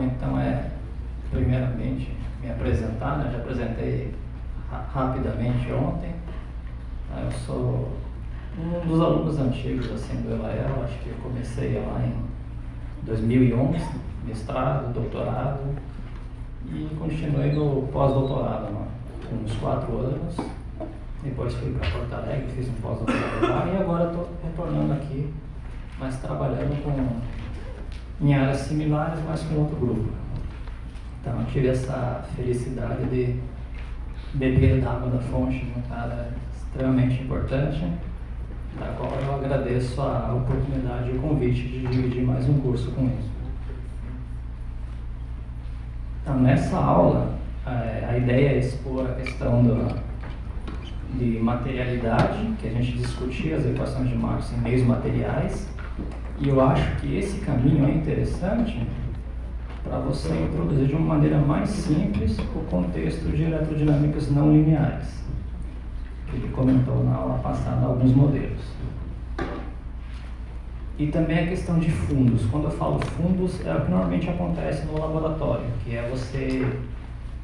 então primeiramente, me apresentar, né? Já apresentei rapidamente ontem. Eu sou um dos alunos antigos assim, do Elael, acho que eu comecei lá em 2011, mestrado, doutorado, e continuei no pós-doutorado, né? Uns 4 anos. Depois fui para Porto Alegre, fiz um pós-doutorado lá, e agora estou retornando aqui, mas trabalhando em áreas similares, mas com outro grupo. Então eu tive essa felicidade de beber da água da fonte, um cara extremamente importante, da qual eu agradeço a oportunidade e o convite de dividir mais um curso com ele. Então, nessa aula, a ideia é expor a questão de materialidade, que a gente discutia as equações de Marx em meios materiais, e eu acho que esse caminho é interessante para você introduzir de uma maneira mais simples o contexto de eletrodinâmicas não lineares, que ele comentou na aula passada alguns modelos. E também a questão de fundos. Quando eu falo fundos, é o que normalmente acontece no laboratório, que é você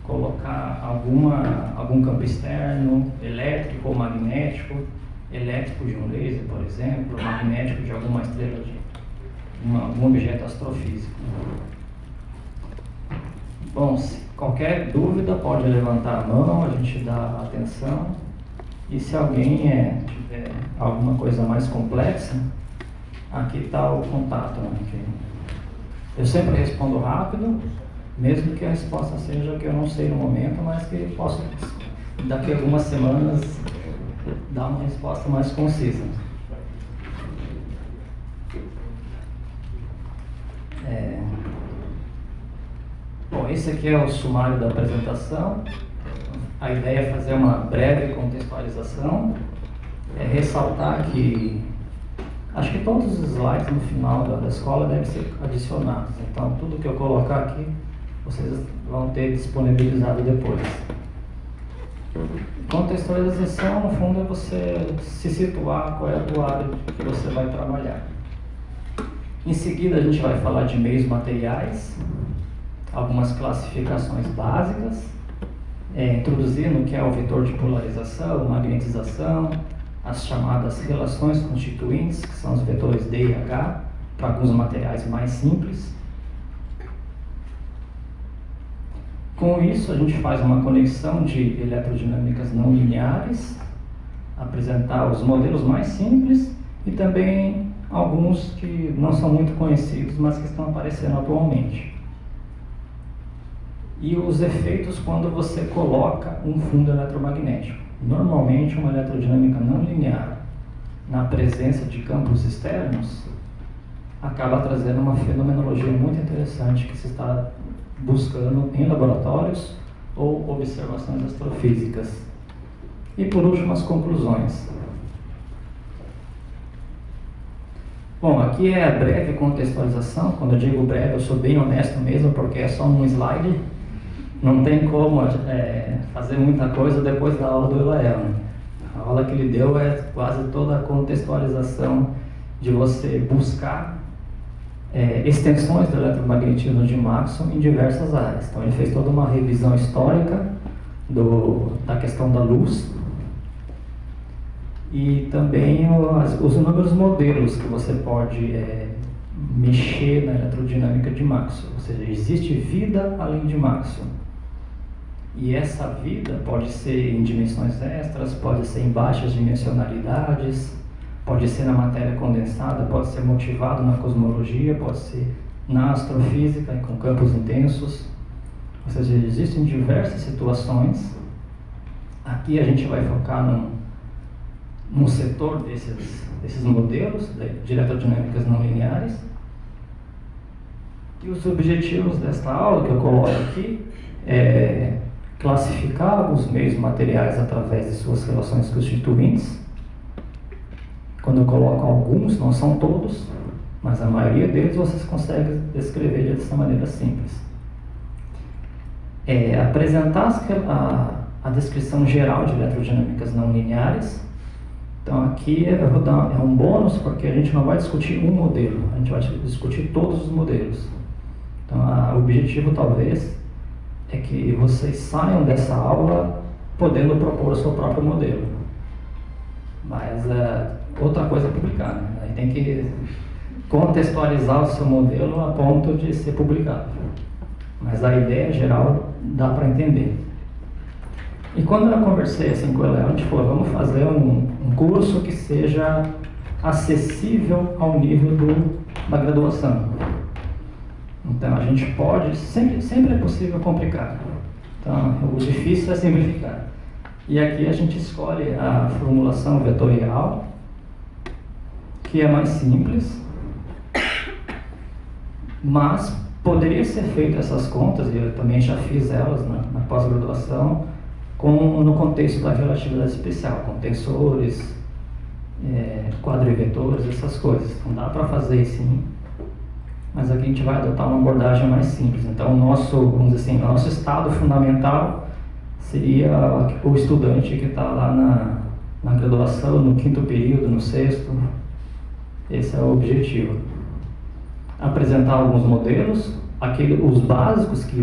colocar algum campo externo, elétrico ou magnético, elétrico de um laser, por exemplo, magnético de alguma estrela, algum objeto astrofísico. Bom, se qualquer dúvida pode levantar a mão, a gente dá atenção, e se alguém tiver alguma coisa mais complexa, aqui está o contato, né? Eu sempre respondo rápido, mesmo que a resposta seja que eu não sei no momento, mas que posso, daqui a algumas semanas, dar uma resposta mais concisa. Bom, esse aqui é o sumário da apresentação. A ideia é fazer uma breve contextualização, ressaltar que acho que todos os slides no final da escola devem ser adicionados, então tudo que eu colocar aqui vocês vão ter disponibilizado depois. Contextualização, no fundo, é você se situar qual é a tua área que você vai trabalhar. Em seguida, a gente vai falar de meios materiais, algumas classificações básicas, introduzindo o que é o vetor de polarização, magnetização, as chamadas relações constituintes, que são os vetores D e H, para alguns materiais mais simples. Com isso, a gente faz uma conexão de eletrodinâmicas não lineares, apresentar os modelos mais simples e também alguns que não são muito conhecidos, mas que estão aparecendo atualmente. E os efeitos quando você coloca um fundo eletromagnético. Normalmente, uma eletrodinâmica não linear, na presença de campos externos, acaba trazendo uma fenomenologia muito interessante que se está buscando em laboratórios ou observações astrofísicas. E por último, as conclusões. Bom, aqui é a breve contextualização. Quando eu digo breve, eu sou bem honesto mesmo, porque é só um slide. Não tem como fazer muita coisa depois da aula do Elael. A aula que ele deu é quase toda a contextualização de você buscar extensões do eletromagnetismo de Maxwell em diversas áreas. Então ele fez toda uma revisão histórica da questão da luz e também os inúmeros modelos que você pode mexer na eletrodinâmica de Maxwell. Ou seja, existe vida além de Maxwell. E essa vida pode ser em dimensões extras, pode ser em baixas dimensionalidades, pode ser na matéria condensada, pode ser motivado na cosmologia, pode ser na astrofísica e com campos intensos. Ou seja, existem diversas situações. Aqui a gente vai focar num setor desses modelos de eletrodinâmicas não lineares. E os objetivos desta aula que eu coloco aqui é classificar os meios materiais através de suas relações constituintes. Quando eu coloco alguns, não são todos, mas a maioria deles vocês conseguem descrever dessa maneira simples. Apresentar a descrição geral de eletrodinâmicas não lineares. Então aqui é um bônus, porque a gente não vai discutir um modelo, a gente vai discutir todos os modelos. Então, o objetivo talvez é que vocês saiam dessa aula podendo propor o seu próprio modelo. Mas outra coisa é publicar, né? Aí tem que contextualizar o seu modelo a ponto de ser publicado. Mas a ideia geral dá para entender. E quando eu conversei assim com o Léo, a gente falou, vamos fazer um curso que seja acessível ao nível da graduação. Então a gente pode, sempre é possível complicar. Então o difícil é simplificar. E aqui a gente escolhe a formulação vetorial, que é mais simples, mas poderia ser feito essas contas, e eu também já fiz elas na pós-graduação, no contexto da relatividade especial, com tensores, quadrivetores, essas coisas. Então dá para fazer sim, mas aqui a gente vai adotar uma abordagem mais simples. Então vamos dizer assim, o nosso estado fundamental seria o estudante que está lá na graduação, no 5º período, no 6º. Esse é o objetivo. Apresentar alguns modelos, os básicos que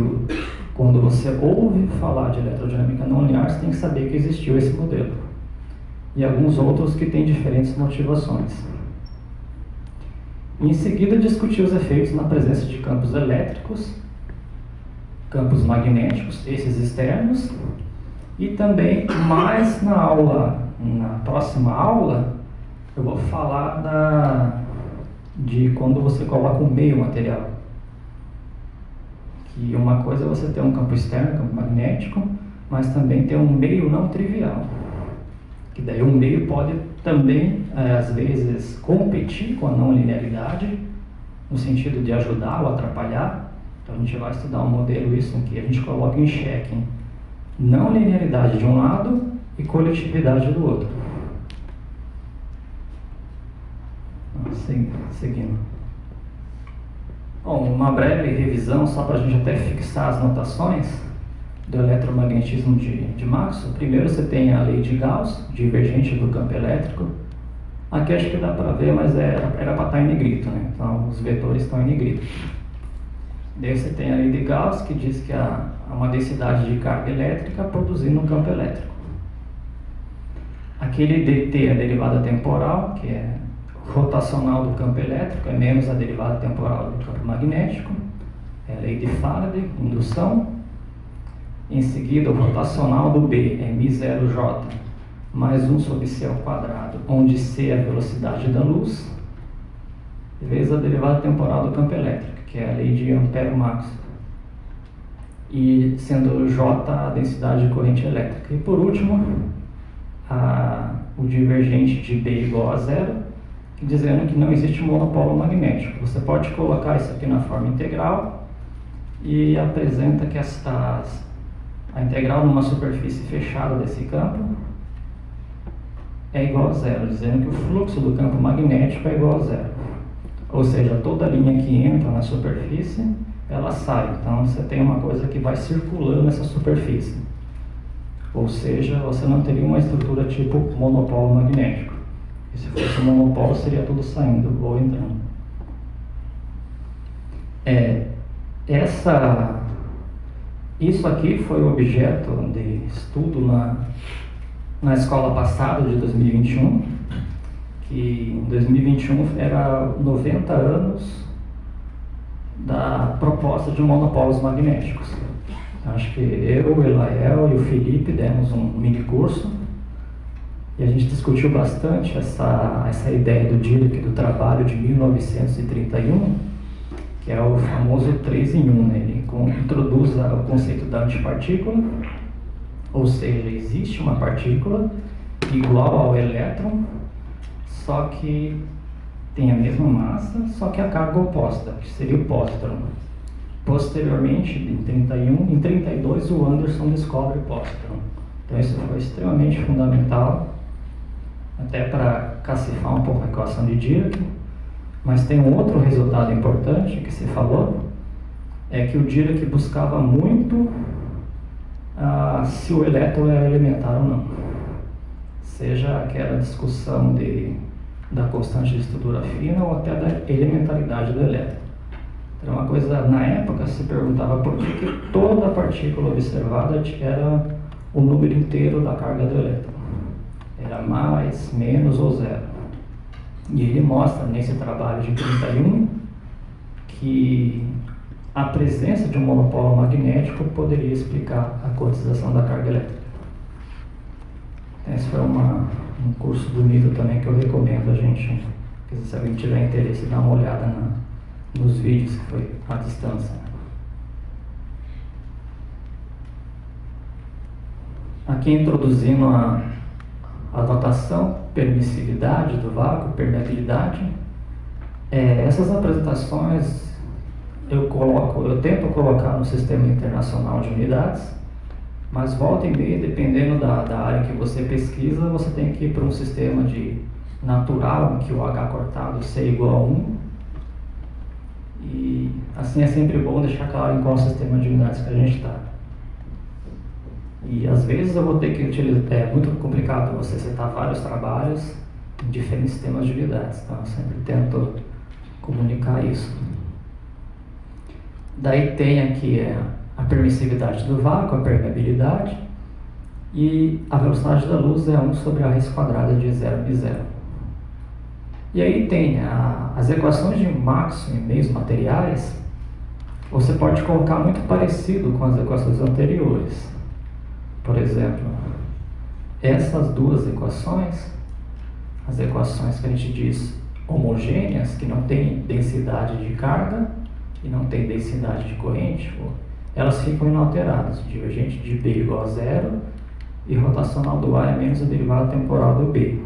quando você ouve falar de eletrodinâmica não linear, você tem que saber que existiu esse modelo. E alguns outros que têm diferentes motivações. Em seguida, discutir os efeitos na presença de campos elétricos, campos magnéticos, esses externos, e também mais na próxima aula, eu vou falar de quando você coloca um meio material. Que uma coisa é você ter um campo externo, campo magnético, mas também ter um meio não trivial. Que daí o meio pode também, às vezes, competir com a não linearidade, no sentido de ajudar ou atrapalhar. Então a gente vai estudar um modelo em que a gente coloca em xeque não linearidade de um lado e coletividade do outro. Seguindo. Bom, uma breve revisão, só para a gente até fixar as notações do eletromagnetismo de Maxwell. Primeiro você tem a lei de Gauss, divergente do campo elétrico. Aqui acho que dá para ver, mas era para estar em negrito, né? Então os vetores estão em negrito. Daí você tem a lei de Gauss, que diz que há uma densidade de carga elétrica produzindo um campo elétrico. Aquele dt, a derivada temporal, que é rotacional do campo elétrico, é menos a derivada temporal do campo magnético. É a lei de Faraday, indução. Em seguida, o rotacional do B é μ0j mais 1 sobre c ao quadrado, onde c é a velocidade da luz, vezes a derivada temporal do campo elétrico, que é a lei de Ampère-Maxwell, e sendo J a densidade de corrente elétrica. E por último, o divergente de B igual a zero, dizendo que não existe monopolo magnético. Você pode colocar isso aqui na forma integral e apresenta que a integral numa superfície fechada desse campo é igual a zero, dizendo que o fluxo do campo magnético é igual a zero. Ou seja, toda linha que entra na superfície, ela sai. Então você tem uma coisa que vai circulando nessa superfície. Ou seja, você não teria uma estrutura tipo monopolo magnético. E se fosse um monopolo, seria tudo saindo ou entrando. Isso aqui foi objeto de estudo na escola passada de 2021, que em 2021 era 90 anos da proposta de monopolos magnéticos. Acho que eu, o Elael e o Felipe demos um mini curso e a gente discutiu bastante essa ideia do Dirac do trabalho de 1931, que é o famoso 3 em 1, né? Ele introduz o conceito da antipartícula, ou seja, existe uma partícula igual ao elétron, só que tem a mesma massa, só que a carga oposta, que seria o pósitron. Posteriormente, em 32, o Anderson descobre o pósitron. Então isso foi extremamente fundamental, até para cacifar um pouco a equação de Dirac. Mas tem um outro resultado importante que se falou, é que o Dirac buscava muito se o elétron é elementar ou não. Seja aquela discussão da constante de estrutura fina ou até da elementaridade do elétron. Então, uma coisa, na época, se perguntava por que toda partícula observada era o número inteiro da carga do elétron. Era mais, menos ou zero. E ele mostra nesse trabalho de 31 que a presença de um monopolo magnético poderia explicar a quantização da carga elétrica. Esse foi um curso bonito também que eu recomendo a gente, se alguém tiver interesse, dar uma olhada nos vídeos, que foi à distância. Aqui introduzindo a notação, permissividade do vácuo, permeabilidade. Essas apresentações eu tento colocar no Sistema Internacional de Unidades, mas volta e meia, dependendo da área que você pesquisa, você tem que ir para um sistema de natural, em que o H cortado C igual a 1. E assim é sempre bom deixar claro em qual sistema de unidades que a gente está. E às vezes eu vou ter que utilizar, é muito complicado você citar vários trabalhos em diferentes sistemas de unidades, então eu sempre tento comunicar isso. Daí tem aqui a permissividade do vácuo, a permeabilidade, e a velocidade da luz é 1 sobre a raiz quadrada de 0 e 0. E aí tem as equações de Maxwell em meios materiais, você pode colocar muito parecido com as equações anteriores. Por exemplo, essas duas equações, as equações que a gente diz homogêneas, que não tem densidade de carga e não tem densidade de corrente, elas ficam inalteradas. Divergente de B igual a 0 e rotacional do A é menos a derivada temporal do B,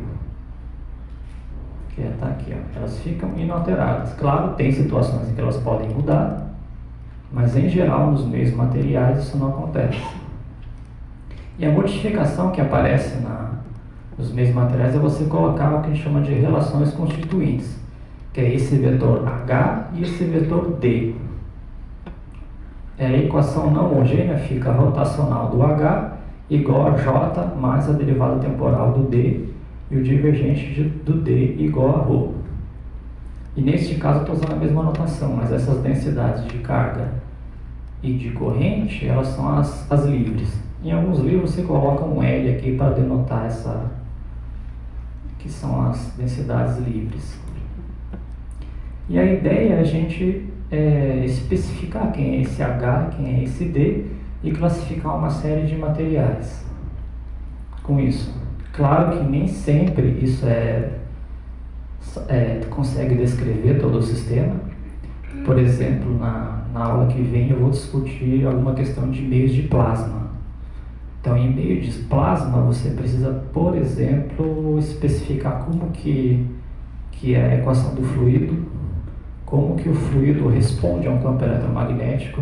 que está aqui, ó. Elas ficam inalteradas. Claro, tem situações em que elas podem mudar, mas em geral nos meios materiais isso não acontece. E a modificação que aparece nos meios materiais é você colocar o que a gente chama de relações constituintes, que é esse vetor H e esse vetor D. A equação não homogênea fica a rotacional do H igual a J mais a derivada temporal do D e o divergente do D igual a ρ. E neste caso eu estou usando a mesma notação, mas essas densidades de carga e de corrente, elas são as livres. Em alguns livros você coloca um L aqui para denotar que são as densidades livres. E a ideia é a gente especificar quem é esse H, quem é esse D e classificar uma série de materiais com isso. Claro que nem sempre isso consegue descrever todo o sistema. Por exemplo, na aula que vem eu vou discutir alguma questão de meios de plasma. Então, em meio de plasma, você precisa, por exemplo, especificar como que é a equação do fluido, como que o fluido responde a um campo eletromagnético,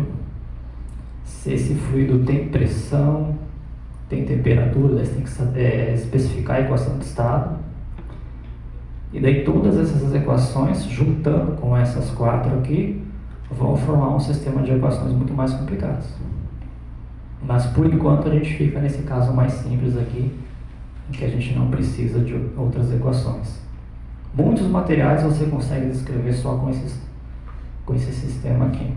se esse fluido tem pressão, tem temperatura, daí você tem que especificar a equação de estado. E daí todas essas equações, juntando com essas 4 aqui, vão formar um sistema de equações muito mais complicados. Mas por enquanto a gente fica nesse caso mais simples aqui, em que a gente não precisa de outras equações. Muitos materiais você consegue descrever só com esse sistema aqui.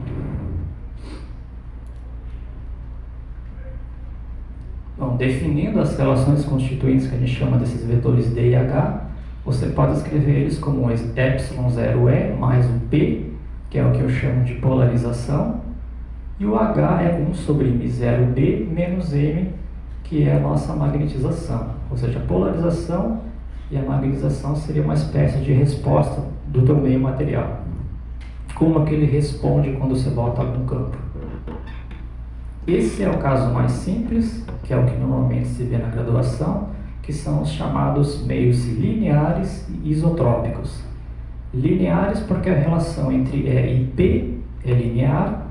Bom, definindo as relações constituintes que a gente chama desses vetores D e H, você pode escrever eles como ε0E mais um P, que é o que eu chamo de polarização, e o H é 1 sobre M0B menos M, que é a nossa magnetização. Ou seja, a polarização e a magnetização seria uma espécie de resposta do teu meio material. Como é que ele responde quando você bota algum campo. Esse é o caso mais simples, que é o que normalmente se vê na graduação, que são os chamados meios lineares e isotrópicos. Lineares porque a relação entre E e P é linear,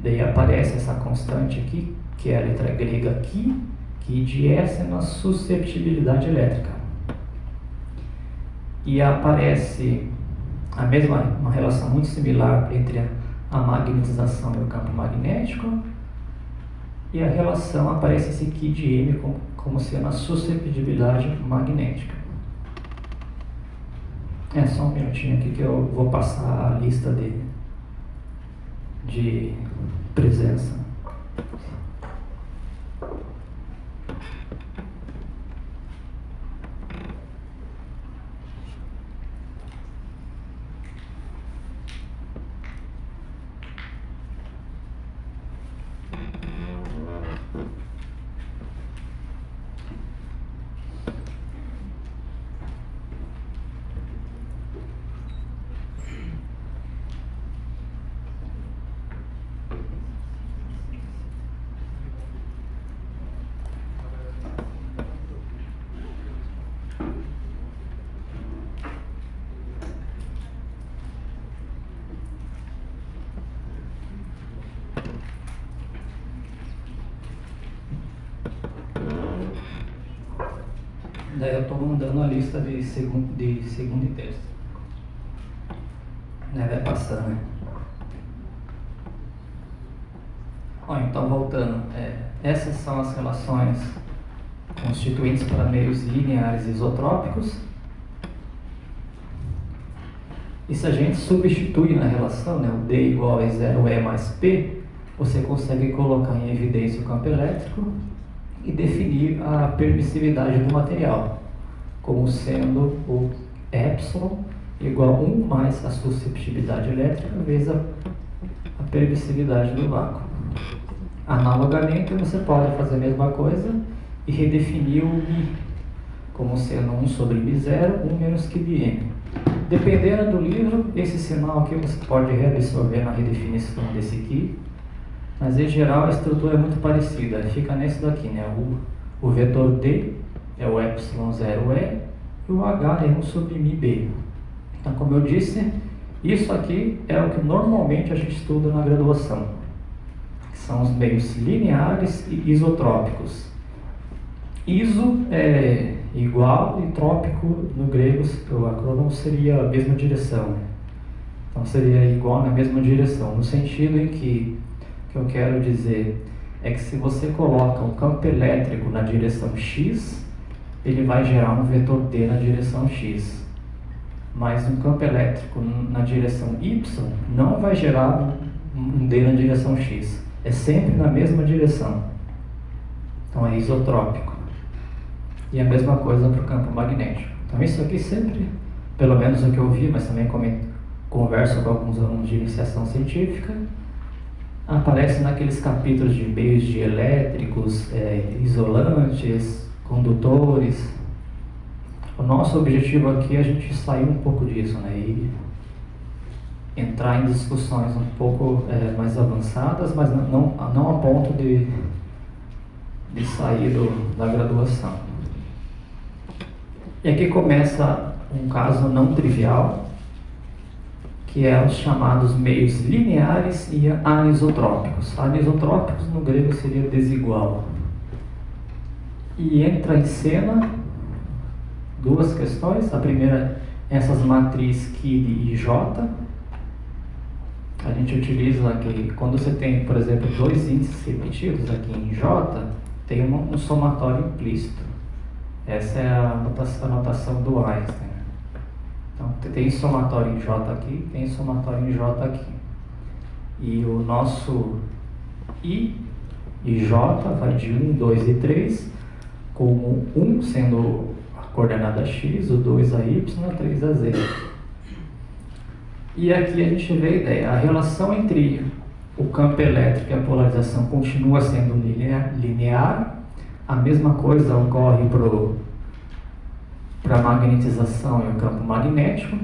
daí aparece essa constante aqui, que é a letra grega Ki, que de S é na susceptibilidade elétrica. E aparece uma relação muito similar entre a magnetização e o campo magnético, e a relação aparece esse Ki de M como sendo a susceptibilidade magnética. Só um minutinho aqui que eu vou passar a lista de presença. Daí eu estou mandando a lista de segunda e terça. Vai passando, né? Então voltando, essas são as relações constituintes para meios lineares isotrópicos. E se a gente substitui na relação, o D igual a 0E mais P, você consegue colocar em evidência o campo elétrico e definir a permissividade do material, como sendo o epsilon igual a 1 mais a susceptibilidade elétrica vezes a permissividade do vácuo. Analogamente, você pode fazer a mesma coisa e redefinir o Mi como sendo 1 sobre Mi0, 1 menos que Bm. Dependendo do livro, esse sinal aqui você pode reabsorver na redefinição desse aqui, mas em geral a estrutura é muito parecida, fica nesse daqui, o vetor D é o epsilon 0E e o H é 1 sobre MiB. Então, como eu disse, isso aqui é o que normalmente a gente estuda na graduação, que são os meios lineares e isotrópicos. Iso é igual e trópico no grego, o acrônimo seria a mesma direção. Então seria igual na mesma direção, no sentido em que o que eu quero dizer é que se você coloca um campo elétrico na direção X, ele vai gerar um vetor D na direção X. Mas um campo elétrico na direção Y não vai gerar um D na direção X. É sempre na mesma direção. Então é isotrópico. E a mesma coisa para o campo magnético. Então isso aqui sempre, pelo menos o que eu vi, mas também converso com alguns alunos de iniciação científica, aparece naqueles capítulos de meios dielétricos, isolantes, condutores. O nosso objetivo aqui é a gente sair um pouco disso, e entrar em discussões um pouco mais avançadas, mas não a ponto de sair da graduação. E aqui começa um caso não trivial, que é os chamados meios lineares e anisotrópicos. Anisotrópicos no grego seria desigual. E entra em cena duas questões. A primeira, essas matrizes KID e J. A gente utiliza aqui, quando você tem, por exemplo, dois índices repetidos aqui em J, tem um somatório implícito. Essa é a notação do Einstein. Então, tem somatório em J aqui, tem somatório em J aqui. E o nosso I e J vai de 1, 2 e 3, com o 1 sendo a coordenada X, o 2 a Y, a 3 a Z. E aqui a gente vê a ideia. A relação entre o campo elétrico e a polarização continua sendo linear. A mesma coisa ocorre para a magnetização e o campo magnético,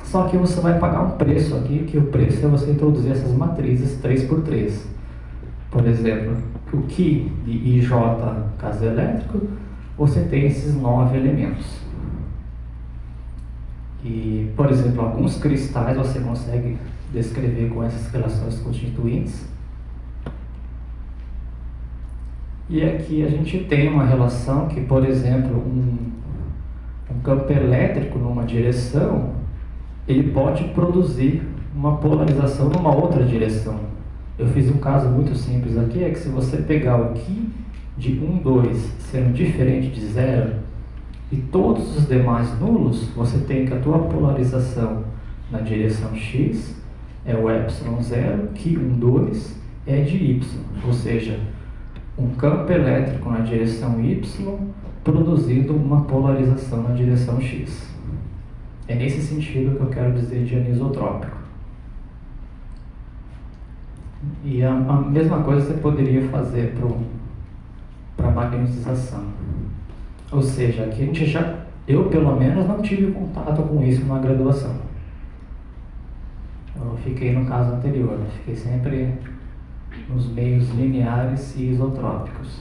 só que você vai pagar um preço aqui, que o preço é você introduzir essas matrizes 3x3. Por exemplo, o Ki de IJ, caso elétrico, você tem esses 9 elementos. E, por exemplo, alguns cristais você consegue descrever com essas relações constituintes. E aqui a gente tem uma relação que, por exemplo, um campo elétrico numa direção, ele pode produzir uma polarização numa outra direção. Eu fiz um caso muito simples aqui, é que se você pegar o Ki de 1, 2 sendo diferente de 0 e todos os demais nulos, você tem que a tua polarização na direção X é o ε0, que 2 é de y, ou seja, um campo elétrico na direção y produzindo uma polarização na direção x. É nesse sentido que eu quero dizer de anisotrópico. E a mesma coisa você poderia fazer para a magnetização. Ou seja, aqui a gente eu pelo menos não tive contato com isso na graduação. Eu fiquei no caso anterior, eu fiquei sempre nos meios lineares e isotrópicos.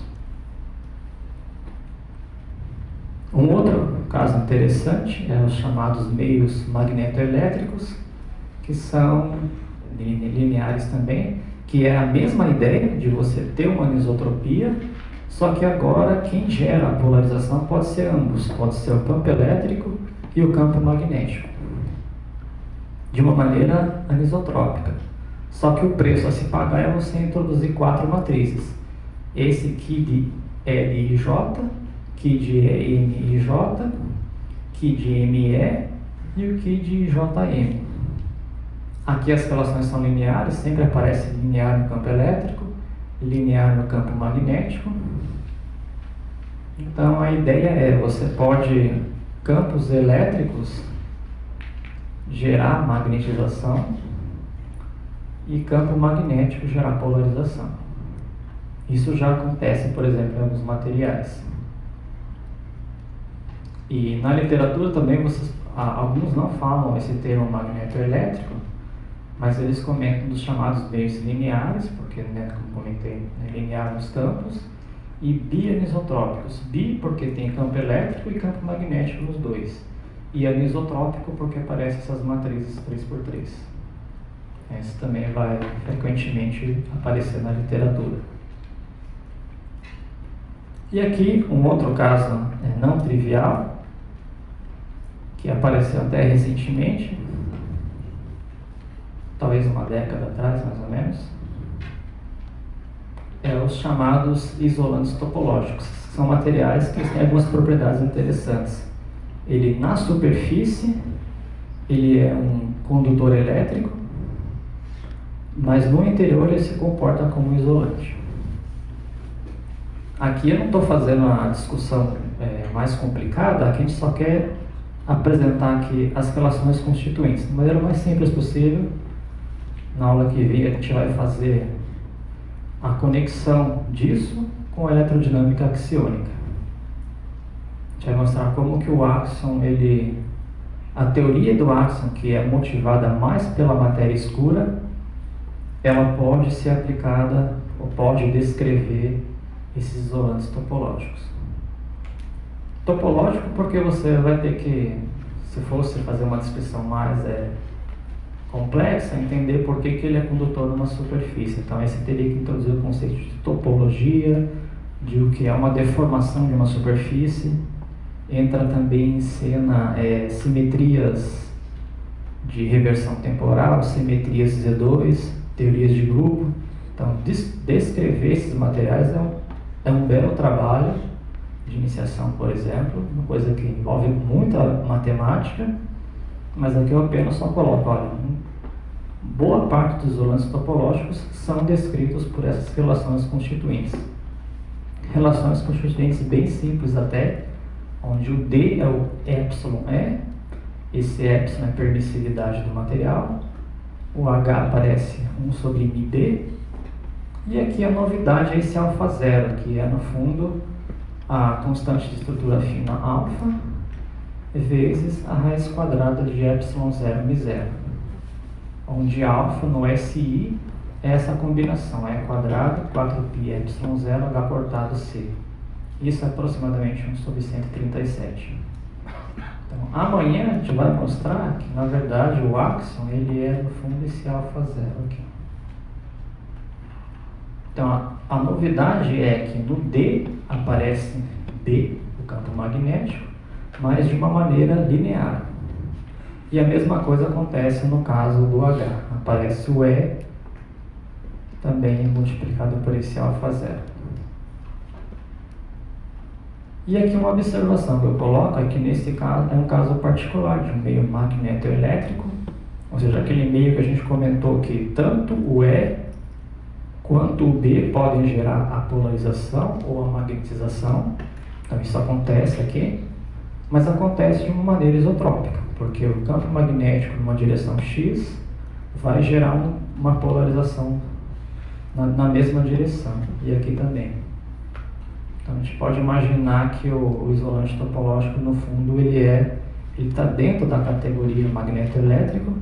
Um outro caso interessante é os chamados meios magnetoelétricos, que são lineares também, que é a mesma ideia de você ter uma anisotropia, só que agora quem gera a polarização pode ser ambos, pode ser o campo elétrico e o campo magnético, de uma maneira anisotrópica. Só que o preço a se pagar é você introduzir 4 matrizes. Esse Ki de LIJ, Ki de EMIJ, Ki de ME e o Ki de JM. Aqui as relações são lineares, sempre aparece linear no campo elétrico, linear no campo magnético. Então a ideia é, você pode, campos elétricos, gerar magnetização e campo magnético gerar polarização. Isso já acontece, por exemplo, em alguns materiais. E na literatura também, alguns não falam esse termo magnetoelétrico, mas eles comentam dos chamados meios lineares, porque, né, como comentei, é linear nos campos, e bianisotrópicos. Bi porque tem campo elétrico e campo magnético nos dois. E anisotrópico porque aparecem essas matrizes 3x3. Isso também vai frequentemente aparecer na literatura. E aqui um outro caso não trivial, que apareceu até recentemente, talvez uma década atrás mais ou menos, é os chamados isolantes topológicos. São materiais que têm algumas propriedades interessantes. Ele na superfície, ele é um condutor elétrico, mas no interior ele se comporta como um isolante. Aqui eu não estou fazendo a discussão mais complicada, aqui a gente só quer apresentar aqui as relações constituintes, da maneira mais simples possível. Na aula que vem a gente vai fazer a conexão disso com a eletrodinâmica axiônica. A gente vai mostrar como que o áxion, a teoria do áxion, que é motivada mais pela matéria escura, ela pode ser aplicada ou pode descrever esses isolantes topológicos. Topológico porque você vai ter que, se fosse fazer uma descrição mais complexa, entender por que ele é condutor numa superfície. Então aí você teria que introduzir o conceito de topologia, de o que é uma deformação de uma superfície. Entra também em cena simetrias de reversão temporal, simetrias Z2, teorias de grupo. Então descrever esses materiais é um belo trabalho de iniciação, por exemplo, uma coisa que envolve muita matemática, mas aqui eu apenas só coloco, olha, boa parte dos isolantes topológicos são descritos por essas relações constituintes. Relações constituintes bem simples até, onde o D é o εE, esse epsilon é a permissividade do material, o H aparece 1 sobre μd, e aqui a novidade é esse alfa zero, que é no fundo a constante de estrutura fina alfa vezes a raiz quadrada de epsilon 0 μ0, onde alfa no SI é essa combinação, E quadrado, 4π epsilon 0, H cortado C. Isso é aproximadamente 1 sobre 137. Então, amanhã a gente vai mostrar que, na verdade, o áxion, ele é, no fundo, esse alfa zero aqui. Então, a novidade é que no D aparece B, o campo magnético, mas de uma maneira linear. E a mesma coisa acontece no caso do H. Aparece o E, também multiplicado por esse alfa zero. E aqui uma observação que eu coloco é que nesse caso é um caso particular de um meio magnetoelétrico, Ou seja, aquele meio que a gente comentou que tanto o E quanto o B podem gerar a polarização ou a magnetização. Então isso acontece aqui, mas acontece de uma maneira isotrópica, porque o campo magnético numa direção X vai gerar uma polarização na mesma direção, e aqui também. Então a gente pode imaginar que o isolante topológico, no fundo, ele está dentro da categoria magnetoelétrico,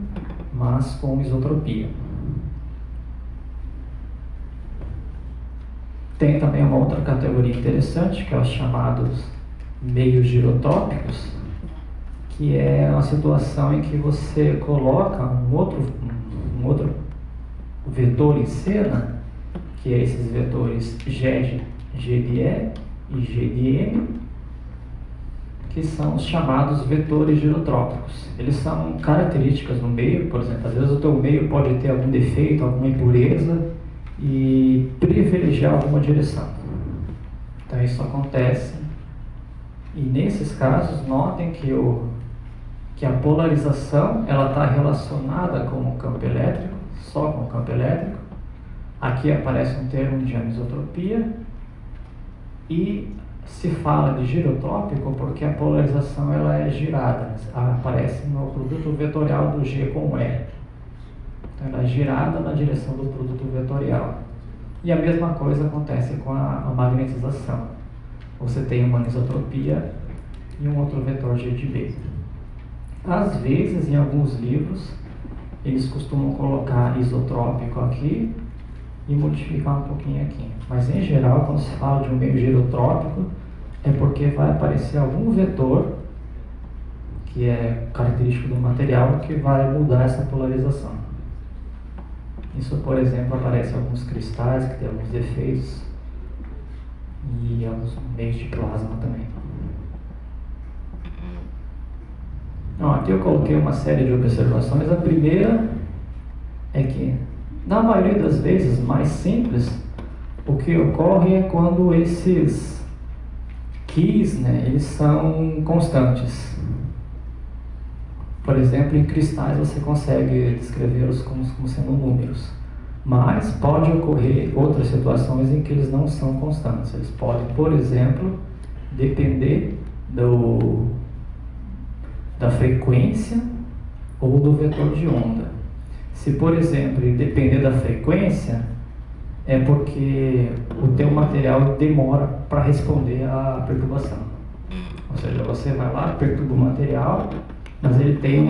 mas com isotropia. Tem também uma outra categoria interessante, que é os chamados meios girotrópicos, que é uma situação em que você coloca um outro vetor em cena, que é esses vetores G de E e G de M, que são os chamados vetores girotrópicos. Eles são características no meio, por exemplo, às vezes o teu meio pode ter algum defeito, alguma impureza e privilegiar alguma direção. Então isso acontece, e nesses casos notem que a polarização ela está relacionada com o campo elétrico, só com o campo elétrico. Aqui aparece um termo de anisotropia, e se fala de girotrópico porque a polarização ela é girada, aparece no produto vetorial do G com E. Então ela é girada na direção do produto vetorial. E a mesma coisa acontece com a magnetização. Você tem uma anisotropia e um outro vetor G de B. Às vezes, em alguns livros, eles costumam colocar isotrópico aqui e modificar um pouquinho aqui. Mas, em geral, quando se fala de um meio girotrópico, é porque vai aparecer algum vetor, que é característico do material, que vai mudar essa polarização. Isso, por exemplo, aparece em alguns cristais que têm alguns defeitos e alguns meios de plasma também. Então, aqui eu coloquei uma série de observações. A primeira é que, na maioria das vezes, mais simples, o que ocorre é quando esses keys, eles são constantes. Por exemplo, em cristais você consegue descrevê-los como sendo números. Mas pode ocorrer outras situações em que eles não são constantes. Eles podem, por exemplo, depender da frequência ou do vetor de onda. Se, por exemplo, depender da frequência, é porque o teu material demora para responder à perturbação. Ou seja, você vai lá, perturba o material, mas ele tem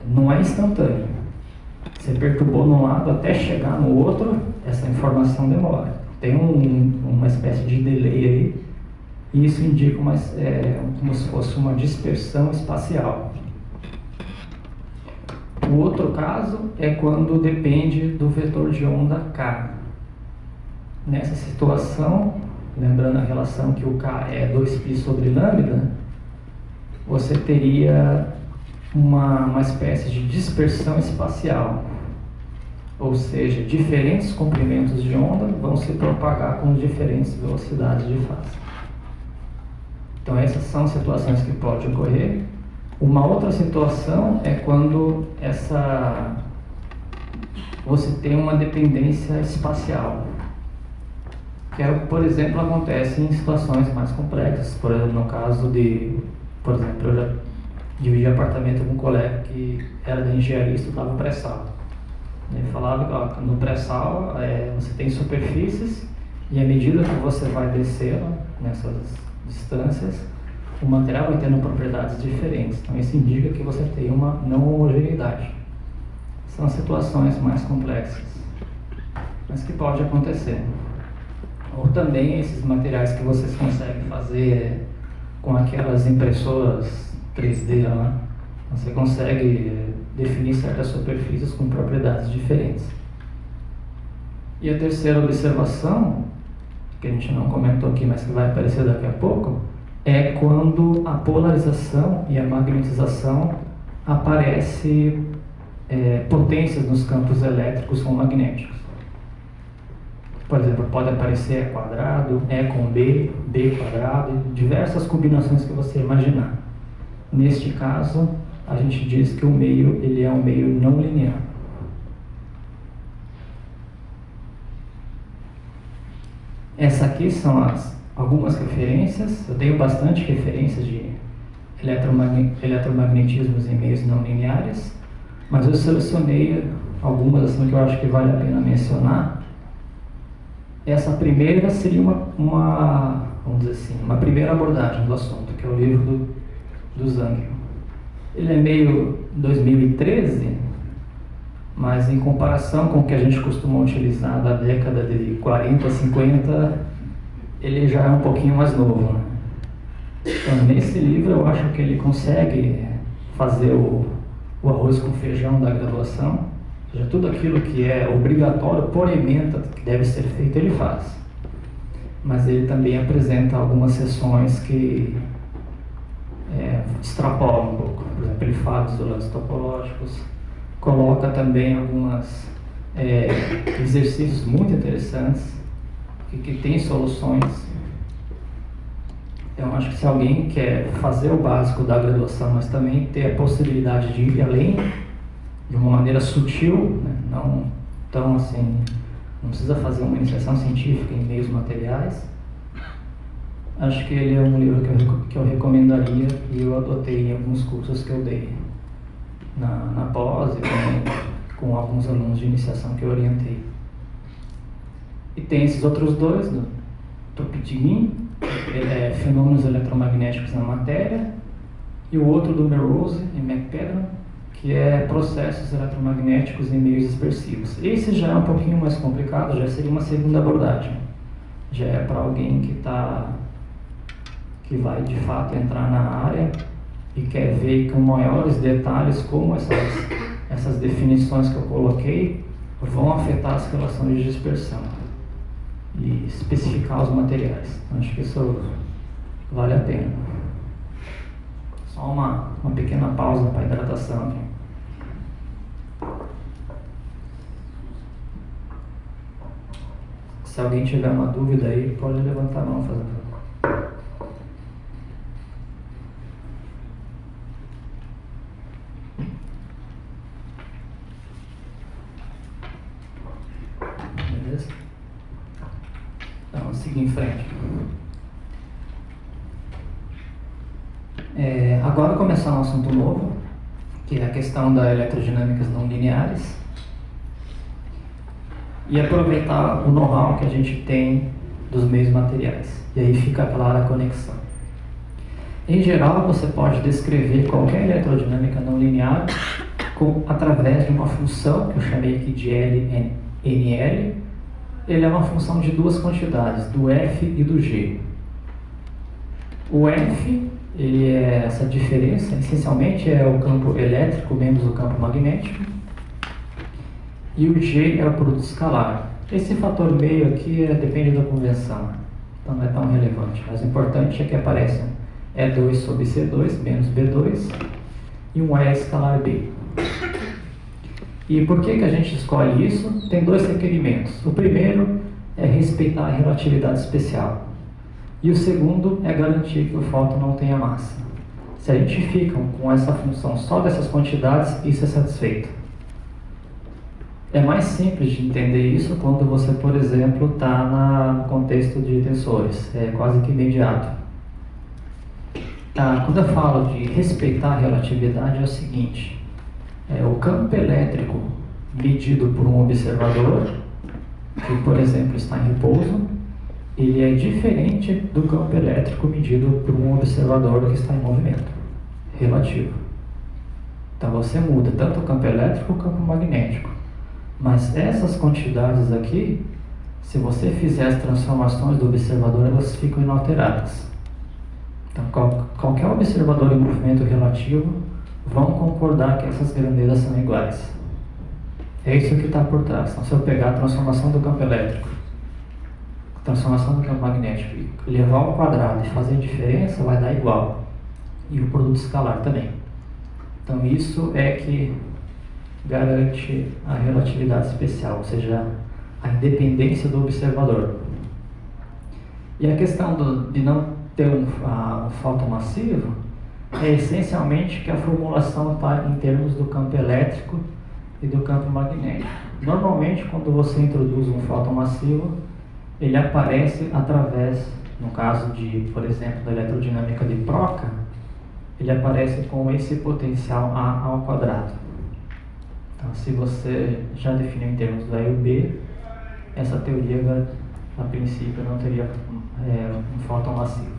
não é instantâneo. Você perturbou num lado até chegar no outro, essa informação demora. Tem uma espécie de delay aí, e isso indica como se fosse uma dispersão espacial. O outro caso é quando depende do vetor de onda K. Nessa situação, lembrando a relação que o K é 2π sobre lambda, você teria uma espécie de dispersão espacial. Ou seja, diferentes comprimentos de onda vão se propagar com diferentes velocidades de fase. Então essas são situações que podem ocorrer. Uma outra situação é quando você tem uma dependência espacial, que por exemplo, acontece em situações mais complexas. Por exemplo, no caso por exemplo, eu já dividi apartamento com um colega que era da engenharia e estudava pré-sal. Ele falava que no pré-sal você tem superfícies, e à medida que você vai descendo nessas distâncias, o material vai tendo propriedades diferentes. Então isso indica que você tem uma não homogeneidade. São situações mais complexas, mas que pode acontecer. Ou também esses materiais que vocês conseguem fazer com aquelas impressoras 3D lá, você consegue definir certas superfícies com propriedades diferentes. E a terceira observação, que a gente não comentou aqui, mas que vai aparecer daqui a pouco, é quando a polarização e a magnetização aparece potências nos campos elétricos ou magnéticos. Por exemplo, pode aparecer E quadrado, E com B, B quadrado, diversas combinações que você imaginar. Neste caso, a gente diz que o meio ele é um meio não linear. Essa aqui são algumas referências. Eu tenho bastante referências de eletromagnetismos em meios não lineares, mas eu selecionei algumas assim, que eu acho que vale a pena mencionar. Essa primeira seria vamos dizer assim, uma primeira abordagem do assunto, que é o livro do Zangwill. Ele é meio 2013, mas em comparação com o que a gente costuma utilizar da década de 40, 50, ele já é um pouquinho mais novo, né? Então, nesse livro eu acho que ele consegue fazer o arroz com feijão da graduação, ou seja, tudo aquilo que é obrigatório por ementa que deve ser feito, ele faz. Mas ele também apresenta algumas sessões que extrapolam um pouco. Por exemplo, ele fala dos isolados topológicos, coloca também alguns exercícios muito interessantes que tem soluções. Então, acho que se alguém quer fazer o básico da graduação, mas também ter a possibilidade de ir além, de uma maneira sutil, né? Não tão assim, não precisa fazer uma iniciação científica em meios materiais, acho que ele é um livro que eu recomendaria e eu adotei em alguns cursos que eu dei na pós e também com alguns alunos de iniciação que eu orientei. E tem esses outros dois, do Topitikin, Fenômenos Eletromagnéticos na Matéria, e o outro do Melrose e McPedron, que é Processos Eletromagnéticos em Meios Dispersivos. Esse já é um pouquinho mais complicado, já seria uma segunda abordagem. Já é para alguém que vai de fato entrar na área e quer ver com maiores detalhes como essas definições que eu coloquei vão afetar as relações de dispersão e especificar os materiais. Acho que isso vale a pena. Só uma pequena pausa para hidratação aqui. Se alguém tiver uma dúvida aí, pode levantar a mão, fazer favor. Beleza? Então, vamos seguir em frente. Agora começar um assunto novo, que é a questão das eletrodinâmicas não lineares, e aproveitar o know-how que a gente tem dos meios materiais. E aí fica clara a conexão. Em geral, você pode descrever qualquer eletrodinâmica não linear através de uma função que eu chamei aqui de LNL. Ele é uma função de duas quantidades, do F e do G. O F, essa diferença, essencialmente é o campo elétrico menos o campo magnético. E o G é o produto escalar. Esse fator meio aqui depende da convenção, então não é tão relevante. Mas o importante é que aparece E2 sobre C2 menos B2 e um E escalar B. E por que a gente escolhe isso? Tem dois requerimentos. O primeiro é respeitar a relatividade especial. E o segundo é garantir que o fóton não tenha massa. Se a gente fica com essa função só dessas quantidades, isso é satisfeito. É mais simples de entender isso quando você, por exemplo, está no contexto de tensores. É quase que imediato. Quando eu falo de respeitar a relatividade, é o seguinte. O campo elétrico medido por um observador, que, por exemplo, está em repouso, ele é diferente do campo elétrico medido por um observador que está em movimento relativo. Então você muda tanto o campo elétrico quanto o campo magnético. Mas essas quantidades aqui, se você fizer as transformações do observador, elas ficam inalteradas. Então qualquer observador em movimento relativo vão concordar que essas grandezas são iguais. É isso que está por trás. Então, se eu pegar a transformação do campo elétrico, a transformação do campo magnético, e levar ao quadrado e fazer diferença, vai dar igual. E o produto escalar também. Então isso é que garante a relatividade especial, ou seja, a independência do observador. E a questão de não ter um fóton massivo é essencialmente que a formulação está em termos do campo elétrico e do campo magnético. Normalmente, quando você introduz um fóton massivo, ele aparece através, no caso de, por exemplo, da eletrodinâmica de Procca, ele aparece com esse potencial A ao quadrado. Então, se você já definiu em termos do E e o B, essa teoria, a princípio, não teria um fóton massivo.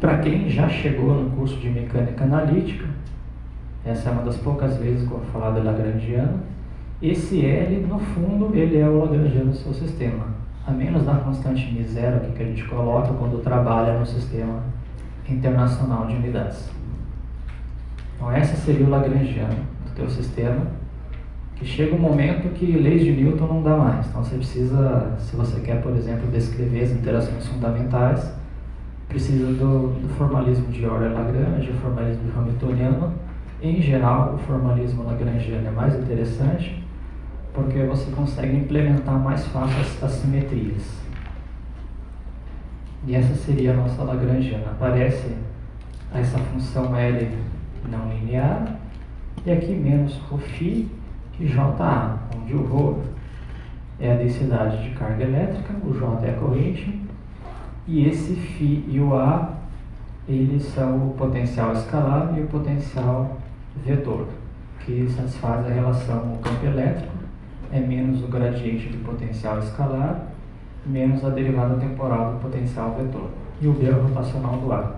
Para quem já chegou no curso de mecânica analítica, essa é uma das poucas vezes que eu vou falar da Lagrangiana, esse L, no fundo, ele é o Lagrangiano do seu sistema, a menos da constante μ0 aqui que a gente coloca quando trabalha no sistema internacional de unidades. Então, essa seria o Lagrangiano do teu sistema, que chega um momento que leis de Newton não dá mais. Então, você precisa, se você quer, por exemplo, descrever as interações fundamentais, precisa do formalismo de Euler-Lagrange, o formalismo hamiltoniano. Em geral, o formalismo lagrangiano é mais interessante, porque você consegue implementar mais fácil as simetrias. E essa seria a nossa Lagrangiana. Aparece essa função L não linear, e aqui menos ρφ e JA, onde o ρ é a densidade de carga elétrica, o J é a corrente, e esse φ e o A, eles são o potencial escalar e o potencial vetor, que satisfaz a relação o campo elétrico é menos o gradiente do potencial escalar menos a derivada temporal do potencial vetor, e o B é o rotacional do A.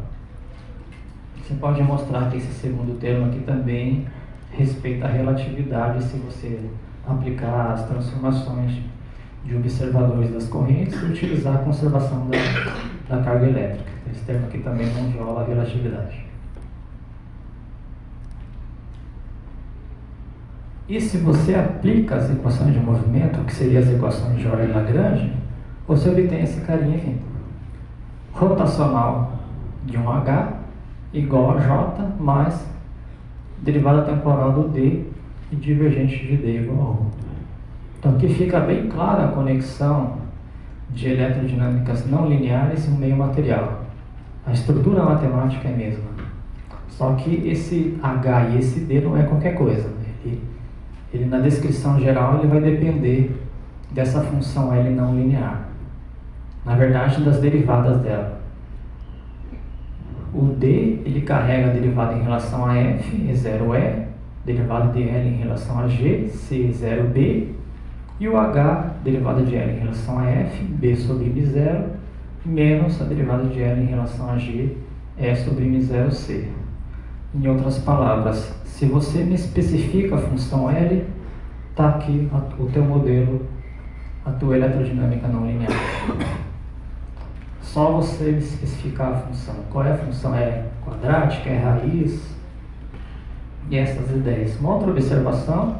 Você pode mostrar que esse segundo termo aqui também respeita a relatividade se você aplicar as transformações de observadores das correntes e utilizar a conservação da carga elétrica. Esse termo aqui também não viola a relatividade. E se você aplica as equações de movimento, que seriam as equações de Euler-Lagrange, você obtém esse carinha aqui. Rotacional de um H igual a J mais derivada temporal do D e divergente de D igual a ρ. Então aqui fica bem clara a conexão de eletrodinâmicas não lineares e um meio material. A estrutura matemática é a mesma. Só que esse H e esse D não é qualquer coisa. Ele na descrição geral ele vai depender dessa função L não linear. Na verdade, das derivadas dela. O D, ele carrega a derivada em relação a F, E0E, derivada de L em relação a G, C0B, e o H, derivada de L em relação a F, B sobre μ0, menos a derivada de L em relação a G, E sobre μ0C. Em outras palavras, se você me especifica a função L, está aqui o teu modelo, a tua eletrodinâmica não linear. Só você especificar a função. Qual é a função? É quadrática, é raiz, e essas ideias. Uma outra observação,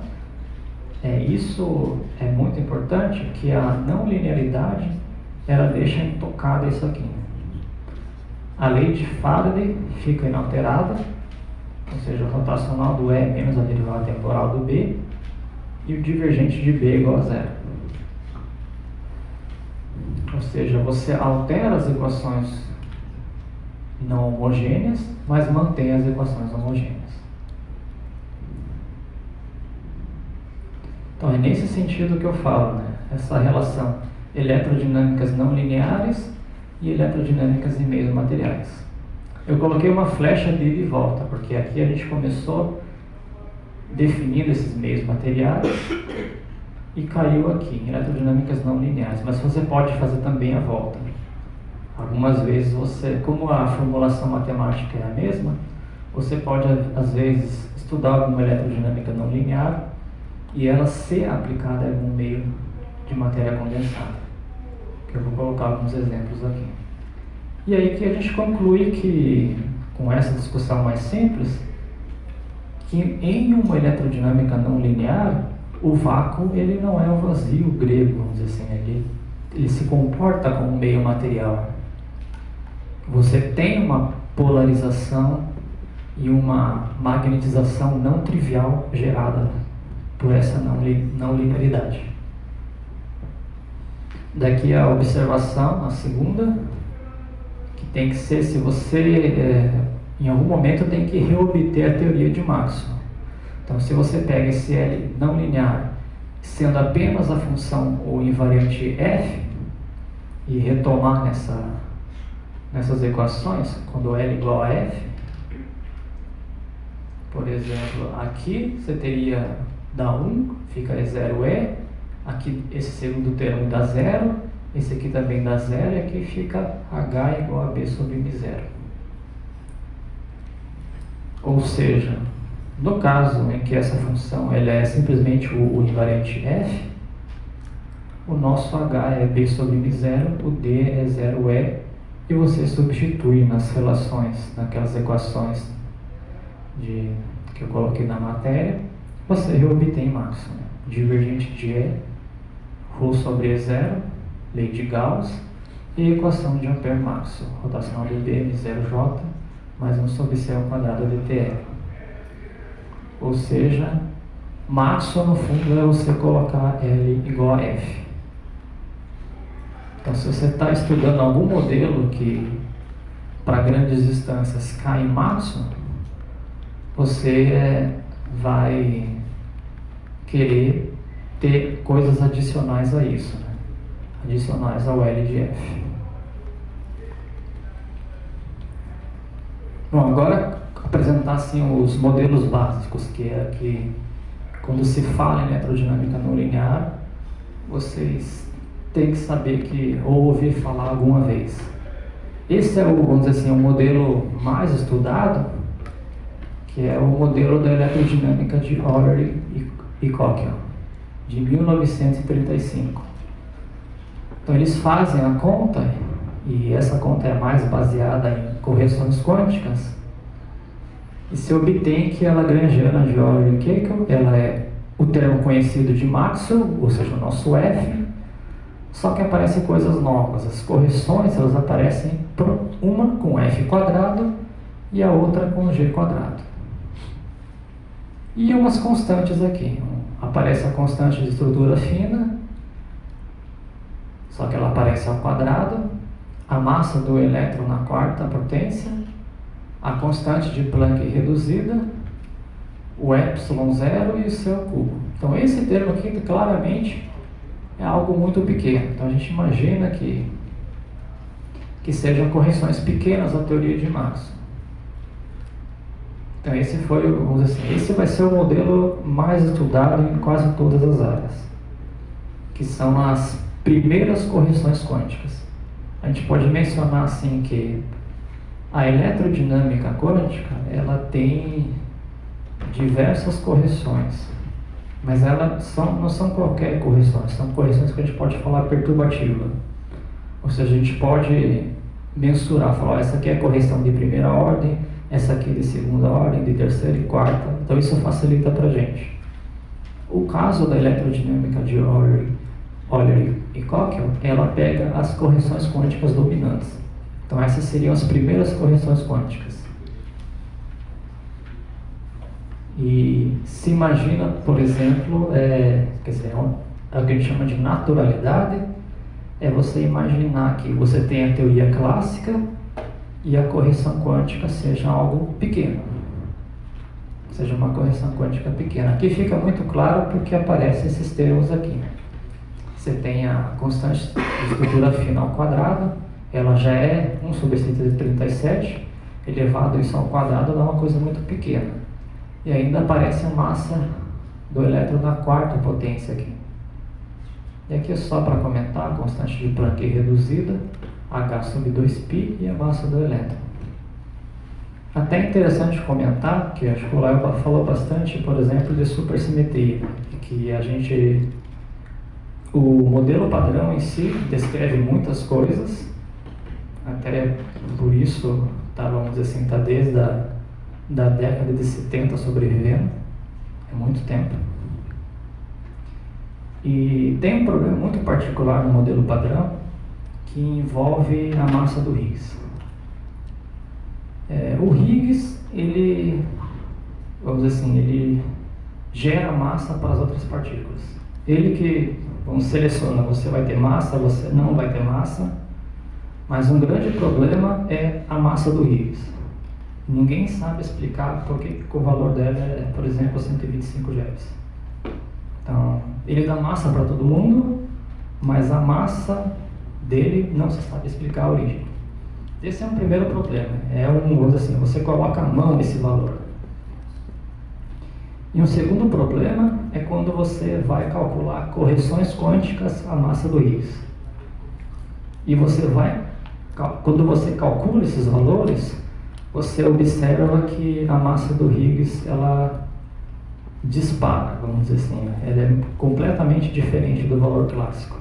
isso é muito importante, que a não linearidade, ela deixa intocada isso aqui. A lei de Faraday fica inalterada, ou seja, o rotacional do E menos a derivada temporal do B, e o divergente de B igual a zero. Ou seja, você altera as equações não homogêneas, mas mantém as equações homogêneas. Então é nesse sentido que eu falo, né? Essa relação eletrodinâmicas não lineares e eletrodinâmicas em meios materiais. Eu coloquei uma flecha de ida e volta, porque aqui a gente começou definindo esses meios materiais e caiu aqui em eletrodinâmicas não lineares, mas você pode fazer também a volta. Algumas vezes você, como a formulação matemática é a mesma, você pode às vezes estudar alguma eletrodinâmica não linear e ela ser aplicada em algum meio de matéria condensada, que eu vou colocar alguns exemplos aqui. E aí que a gente conclui que, com essa discussão mais simples, que em uma eletrodinâmica não linear, o vácuo ele não é um vazio grego, vamos dizer assim, ele se comporta como um meio material. Você tem uma polarização e uma magnetização não trivial gerada por essa não linearidade. Daqui a observação, a segunda, que tem que ser, se você em algum momento tem que reobter a teoria de Maxwell. Então, se você pega esse L não linear, sendo apenas a função ou invariante f, e retomar nessas equações, quando L igual a f, por exemplo, aqui você teria dá 1, fica 0e, aqui esse segundo termo dá 0, esse aqui também dá 0, e aqui fica h igual a b sobre m0. Ou seja, no caso em que essa função ela é simplesmente o invariante f, o nosso h é b sobre m0, o d é 0e, e você substitui nas relações, naquelas equações que eu coloquei na matéria, você reobtém Maxwell. Divergente de E, ρ sobre E0, lei de Gauss, e equação de Ampère-Maxwell, rotacional de B, M0J, mais 1 sobre C ao quadrado dt. Ou seja, Maxwell no fundo é você colocar L igual a F. Então, se você está estudando algum modelo que para grandes distâncias cai em Maxwell, você vai querer ter coisas adicionais a isso, né? Adicionais ao L de F. Bom, agora apresentar assim, os modelos básicos, que é que quando se fala em eletrodinâmica não linear, vocês têm que saber que ou ouvir falar alguma vez. Esse é o, vamos dizer assim, o modelo mais estudado, que é o modelo da eletrodinâmica de Euler e Coquelin, de 1935. Então eles fazem a conta, e essa conta é mais baseada em correções quânticas, e se obtém que a lagrangiana de Euler e Coquelin, ela é o termo conhecido de Maxwell, ou seja, o nosso F, só que aparecem coisas novas. As correções, elas aparecem uma com F quadrado e a outra com G quadrado. E umas constantes aqui. Aparece a constante de estrutura fina, só que ela aparece ao quadrado, a massa do elétron na quarta potência, a constante de Planck reduzida, o ε0 e o C ao cubo. Então esse termo aqui claramente é algo muito pequeno. Então a gente imagina que sejam correções pequenas à teoria de Maxwell. Então esse foi, vamos dizer assim, esse vai ser o modelo mais estudado em quase todas as áreas, que são as primeiras correções quânticas. A gente pode mencionar assim que a eletrodinâmica quântica, ela tem diversas correções, mas elas não são qualquer correções, são correções que a gente pode falar perturbativa. Ou seja, a gente pode mensurar, falar, essa aqui é a correção de primeira ordem, essa aqui de segunda ordem, de terceira e quarta. Então isso facilita para a gente. O caso da eletrodinâmica de Euler e Coquelin, ela pega as correções quânticas dominantes. Então essas seriam as primeiras correções quânticas. E se imagina, por exemplo, quer dizer, o que a gente chama de naturalidade, é você imaginar que você tem a teoria clássica e a correção quântica seja algo pequeno, seja uma correção quântica pequena. Aqui fica muito claro porque aparecem esses termos aqui. Você tem a constante de estrutura fina ao quadrado, ela já é 1 sobre 137, elevado isso ao quadrado dá uma coisa muito pequena. E ainda aparece a massa do elétron na quarta potência aqui. E aqui é só para comentar a constante de Planck reduzida, H sobre 2π e a massa do elétron. Até interessante comentar que acho que o Léo falou bastante, por exemplo, de supersimetria, que o modelo padrão em si descreve muitas coisas, até por isso, vamos dizer assim, está desde da década de 70 sobrevivendo, é muito tempo. E tem um problema muito particular no modelo padrão que envolve a massa do Higgs. O Higgs, ele, vamos dizer assim, ele gera massa para as outras partículas. Ele que, vamos, seleciona, você vai ter massa, você não vai ter massa, mas um grande problema é a massa do Higgs. ninguém sabe explicar por que o valor dela é, por exemplo, 125 GeVs. Então, ele dá massa para todo mundo, mas a massa dele não se sabe explicar a origem. Esse é um primeiro problema. Vamos dizer assim, você coloca a mão nesse valor. E um segundo problema é quando você vai calcular correções quânticas à massa do Higgs. E quando você calcula esses valores, você observa que a massa do Higgs, ela dispara, vamos dizer assim. Ela é completamente diferente do valor clássico.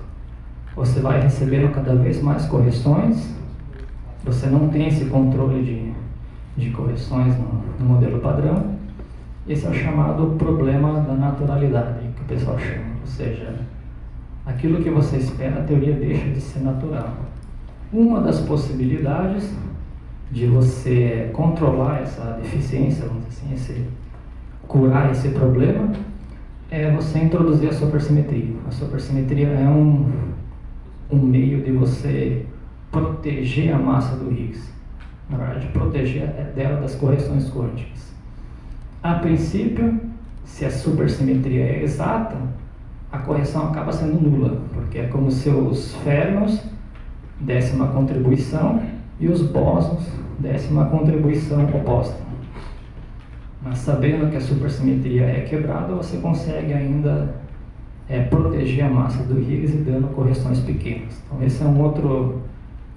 Você vai recebendo cada vez mais correções, você não tem esse controle de correções no modelo padrão. Esse é o chamado problema da naturalidade, que o pessoal chama. Ou seja, aquilo que você espera, a teoria deixa de ser natural. Uma das possibilidades de você controlar essa deficiência, vamos dizer assim, curar esse problema, é você introduzir a supersimetria. A supersimetria é um meio de você proteger a massa do Higgs. Na verdade, proteger dela das correções quânticas. A princípio, se a supersimetria é exata, a correção acaba sendo nula, porque é como se os férmions dessem uma contribuição e os bósons dessem uma contribuição oposta. Mas sabendo que a supersimetria é quebrada, você consegue ainda proteger a massa do Higgs e dando correções pequenas. Então esse é um outro,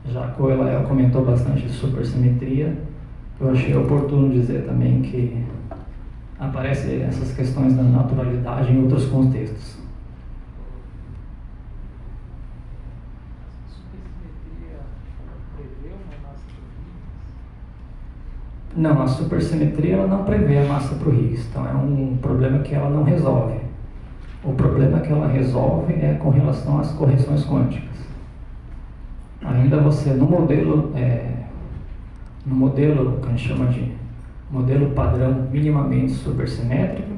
já que o Elael comentou bastante de supersimetria, eu achei oportuno dizer também que aparecem essas questões da naturalidade em outros contextos. Não, a supersimetria ela não prevê a massa para o Higgs, então é um problema que ela não resolve. O problema que ela resolve é com relação às correções quânticas. Ainda você, no modelo que a gente chama de modelo padrão minimamente supersimétrico,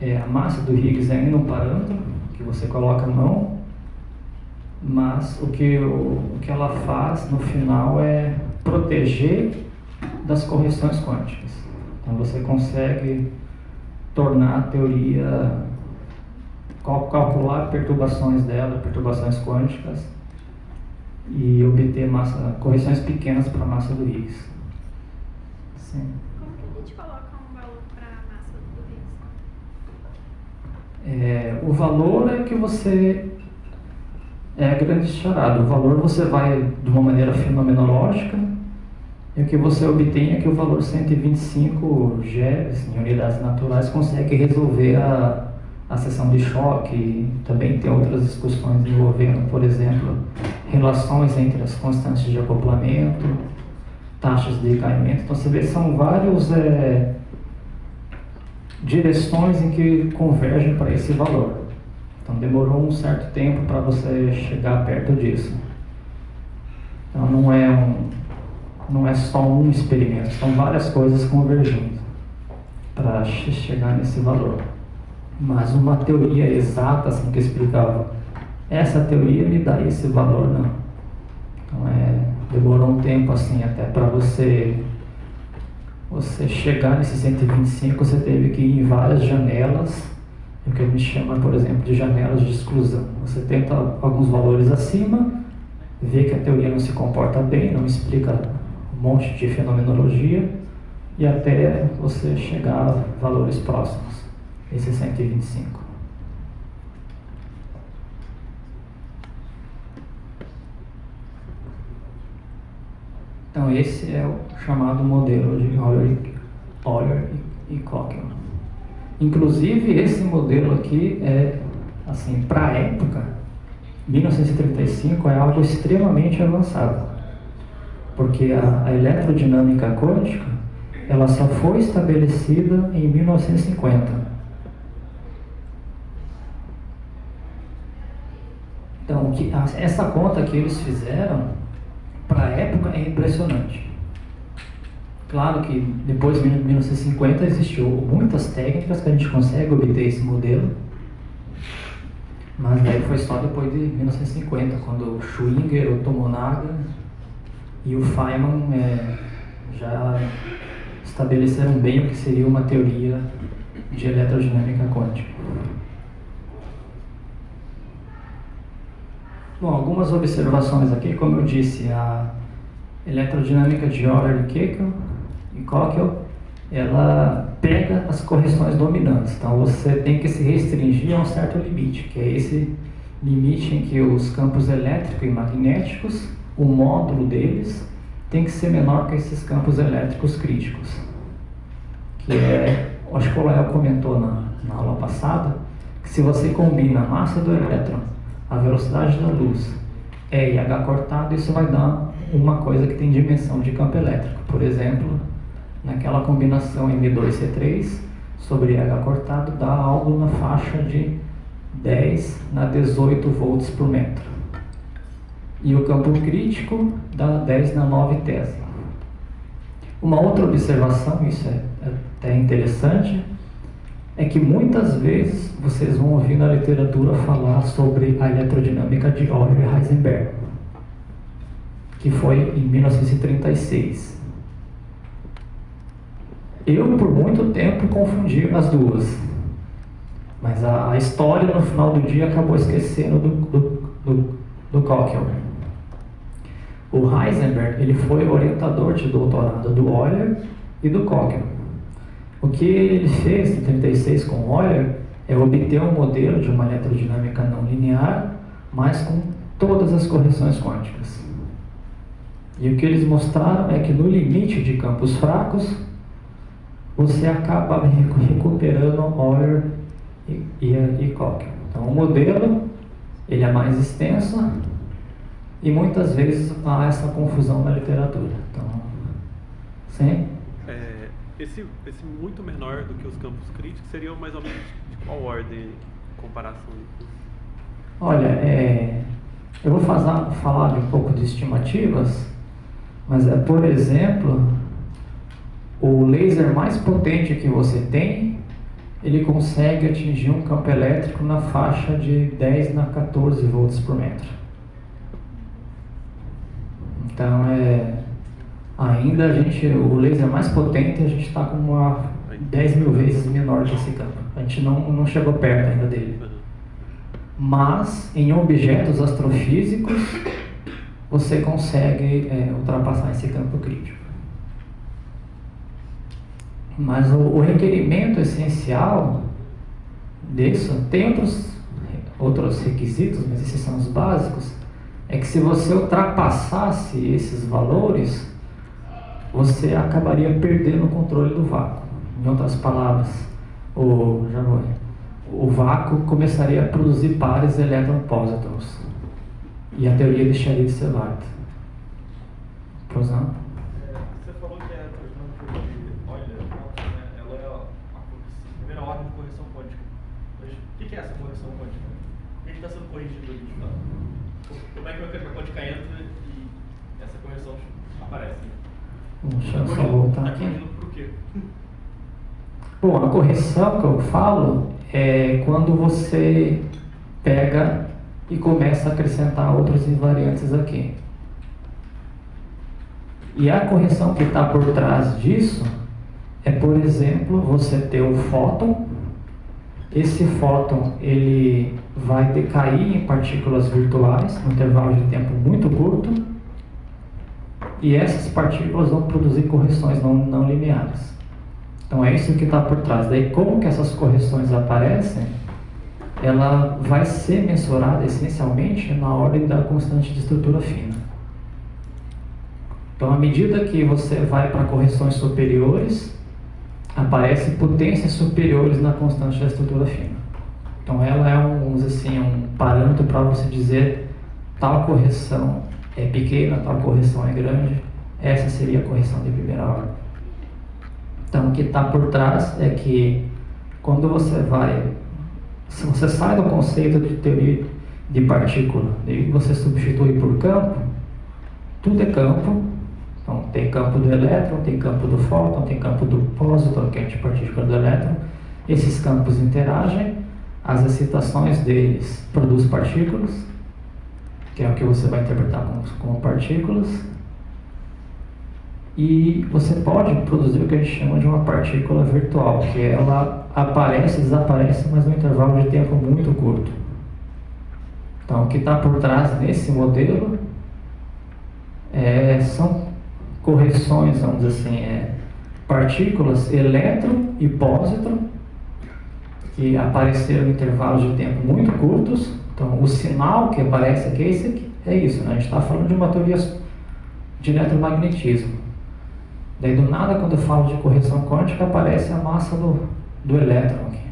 a massa do Higgs é ainda um parâmetro que você coloca a mão, mas o que ela faz no final é proteger das correções quânticas. Então você consegue tornar a teoria, calcular perturbações dela, perturbações quânticas, e obter correções pequenas para a massa do Higgs. Sim. Como que a gente coloca um valor para a massa do Higgs? O valor é que você... É a grande charada. O valor você vai de uma maneira fenomenológica, e o que você obtém é que o valor 125 GeVs em unidades naturais consegue resolver a seção de choque. Também tem outras discussões envolvendo, por exemplo, relações entre as constantes de acoplamento, taxas de caimento. Então você vê que são várias direções em que convergem para esse valor. Então demorou um certo tempo para você chegar perto disso. Então não é só um experimento, são várias coisas convergindo para chegar nesse valor. Mas uma teoria exata, assim, que explicava essa teoria me dá esse valor, não. Então demorou um tempo assim até para você chegar nesse 125, você teve que ir em várias janelas, o que a gente chama, por exemplo, de janelas de exclusão. Você tenta alguns valores acima, vê que a teoria não se comporta bem, não explica um monte de fenomenologia, e até você chegar a valores próximos, esse 125. Então esse é o chamado modelo de Euler e Cockle. Inclusive esse modelo aqui assim, para a época, 1935 é algo extremamente avançado, porque a eletrodinâmica quântica ela só foi estabelecida em 1950. Então essa conta que eles fizeram para a época é impressionante. Claro que depois de 1950 existiu muitas técnicas que a gente consegue obter esse modelo, mas daí foi só depois de 1950, quando o Schwinger, o Tomonaga e o Feynman já estabeleceram bem o que seria uma teoria de eletrodinâmica quântica. Bom, algumas observações aqui, como eu disse, a eletrodinâmica de Euler e Coquel, ela pega as correções dominantes, então você tem que se restringir a um certo limite, que é esse limite em que os campos elétricos e magnéticos, o módulo deles, tem que ser menor que esses campos elétricos críticos. Que é, acho que o Léo comentou na aula passada, que se você combina a massa do elétron, a velocidade da luz, E e H cortado, isso vai dar uma coisa que tem dimensão de campo elétrico. Por exemplo, naquela combinação M2C3 sobre H cortado dá algo na faixa de 10 na 18 volts por metro. E o campo crítico dá 10 na 9 Tesla. Uma outra observação, isso é até interessante, é que muitas vezes vocês vão ouvir na literatura falar sobre a eletrodinâmica de Euler e Heisenberg, que foi em 1936. Eu, por muito tempo, confundi as duas, mas a história, no final do dia, acabou esquecendo do Coquel. O Heisenberg, ele foi orientador de doutorado do Euler e do Coquel. O que ele fez em 1936 com Euler é obter um modelo de uma eletrodinâmica não linear, mas com todas as correções quânticas. E o que eles mostraram é que no limite de campos fracos, você acaba recuperando Euler e Coquel. Então o modelo ele é mais extenso e muitas vezes há essa confusão na literatura. Então, sim? Esse muito menor do que os campos críticos seria mais ou menos de qual ordem em comparação? Olha, eu vou falar de um pouco de estimativas, mas por exemplo, o laser mais potente que você tem, ele consegue atingir um campo elétrico na faixa de 10 na 14 volts por metro. Então, ainda o laser mais potente, a gente está com uma 10 mil vezes menor que esse campo. A gente não chegou perto ainda dele. Mas, em objetos astrofísicos, você consegue ultrapassar esse campo crítico. Mas o requerimento essencial disso, tem outros requisitos, mas esses são os básicos, é que se você ultrapassasse esses valores, você acabaria perdendo o controle do vácuo. Em outras palavras, o vácuo começaria a produzir pares elétron-pósitrons e a teoria deixaria de ser válida. Pois não? Você falou que a Euler, ela é a primeira ordem de correção quântica. Mas o que é essa correção quântica? O que está sendo corrigido ali? Como é que a mecânica quântica entra e essa correção aparece? Deixa eu só voltar aqui. Está corrigindo por quê? Bom, a correção que eu falo é quando você pega e começa a acrescentar outros invariantes aqui. E a correção que está por trás disso é, por exemplo, você ter o fóton. Esse fóton ele vai decair em partículas virtuais num intervalo de tempo muito curto, e essas partículas vão produzir correções não lineares. Então é isso que está por trás. Daí, como que essas correções aparecem, ela vai ser mensurada essencialmente na ordem da constante de estrutura fina. Então, à medida que você vai para correções superiores, aparecem potências superiores na constante da estrutura fina. Então, ela é um parâmetro para você dizer tal correção é pequena, tal correção é grande. Essa seria a correção de primeira ordem. Então, o que está por trás é que quando se você sai do conceito de teoria de partícula e você substitui por campo, tudo é campo. Então, tem campo do elétron, tem campo do fóton, tem campo do pósitron, que é a antipartícula do elétron. Esses campos interagem, as excitações deles produzem partículas, que é o que você vai interpretar como partículas. E você pode produzir o que a gente chama de uma partícula virtual, que ela aparece e desaparece, mas num intervalo de tempo muito curto. Então, o que está por trás nesse modelo são correções, vamos dizer assim, partículas elétron e pósitron, que apareceram em intervalos de tempo muito curtos. Então, o sinal que aparece aqui é esse aqui. É isso, né? A gente está falando de uma teoria de eletromagnetismo. Daí, do nada, quando eu falo de correção quântica, aparece a massa do elétron aqui.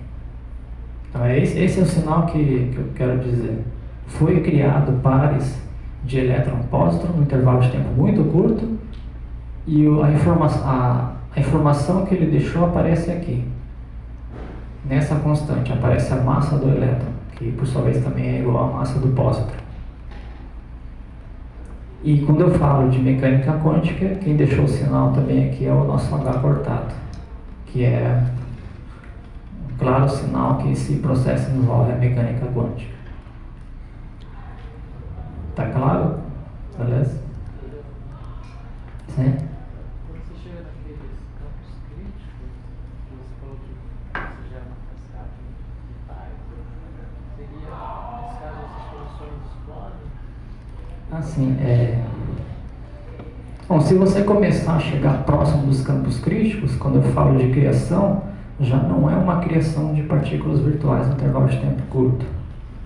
Então, esse é o sinal que eu quero dizer. Foi criado pares de elétron-pósitron num intervalo de tempo muito curto, e a informação que ele deixou aparece aqui. Nessa constante, aparece a massa do elétron, que por sua vez também é igual à massa do pósitron. E quando eu falo de mecânica quântica, quem deixou o sinal também aqui é o nosso H cortado, que é um claro sinal que esse processo envolve a mecânica quântica. Tá claro? Beleza? Sim? Quando você chega naqueles campos críticos, que você falou que você gera uma cascata de pais, seria, nesse caso, essas soluções explodem? Assim, Bom, se você começar a chegar próximo dos campos críticos, quando eu falo de criação, já não é uma criação de partículas virtuais no intervalo de tempo curto.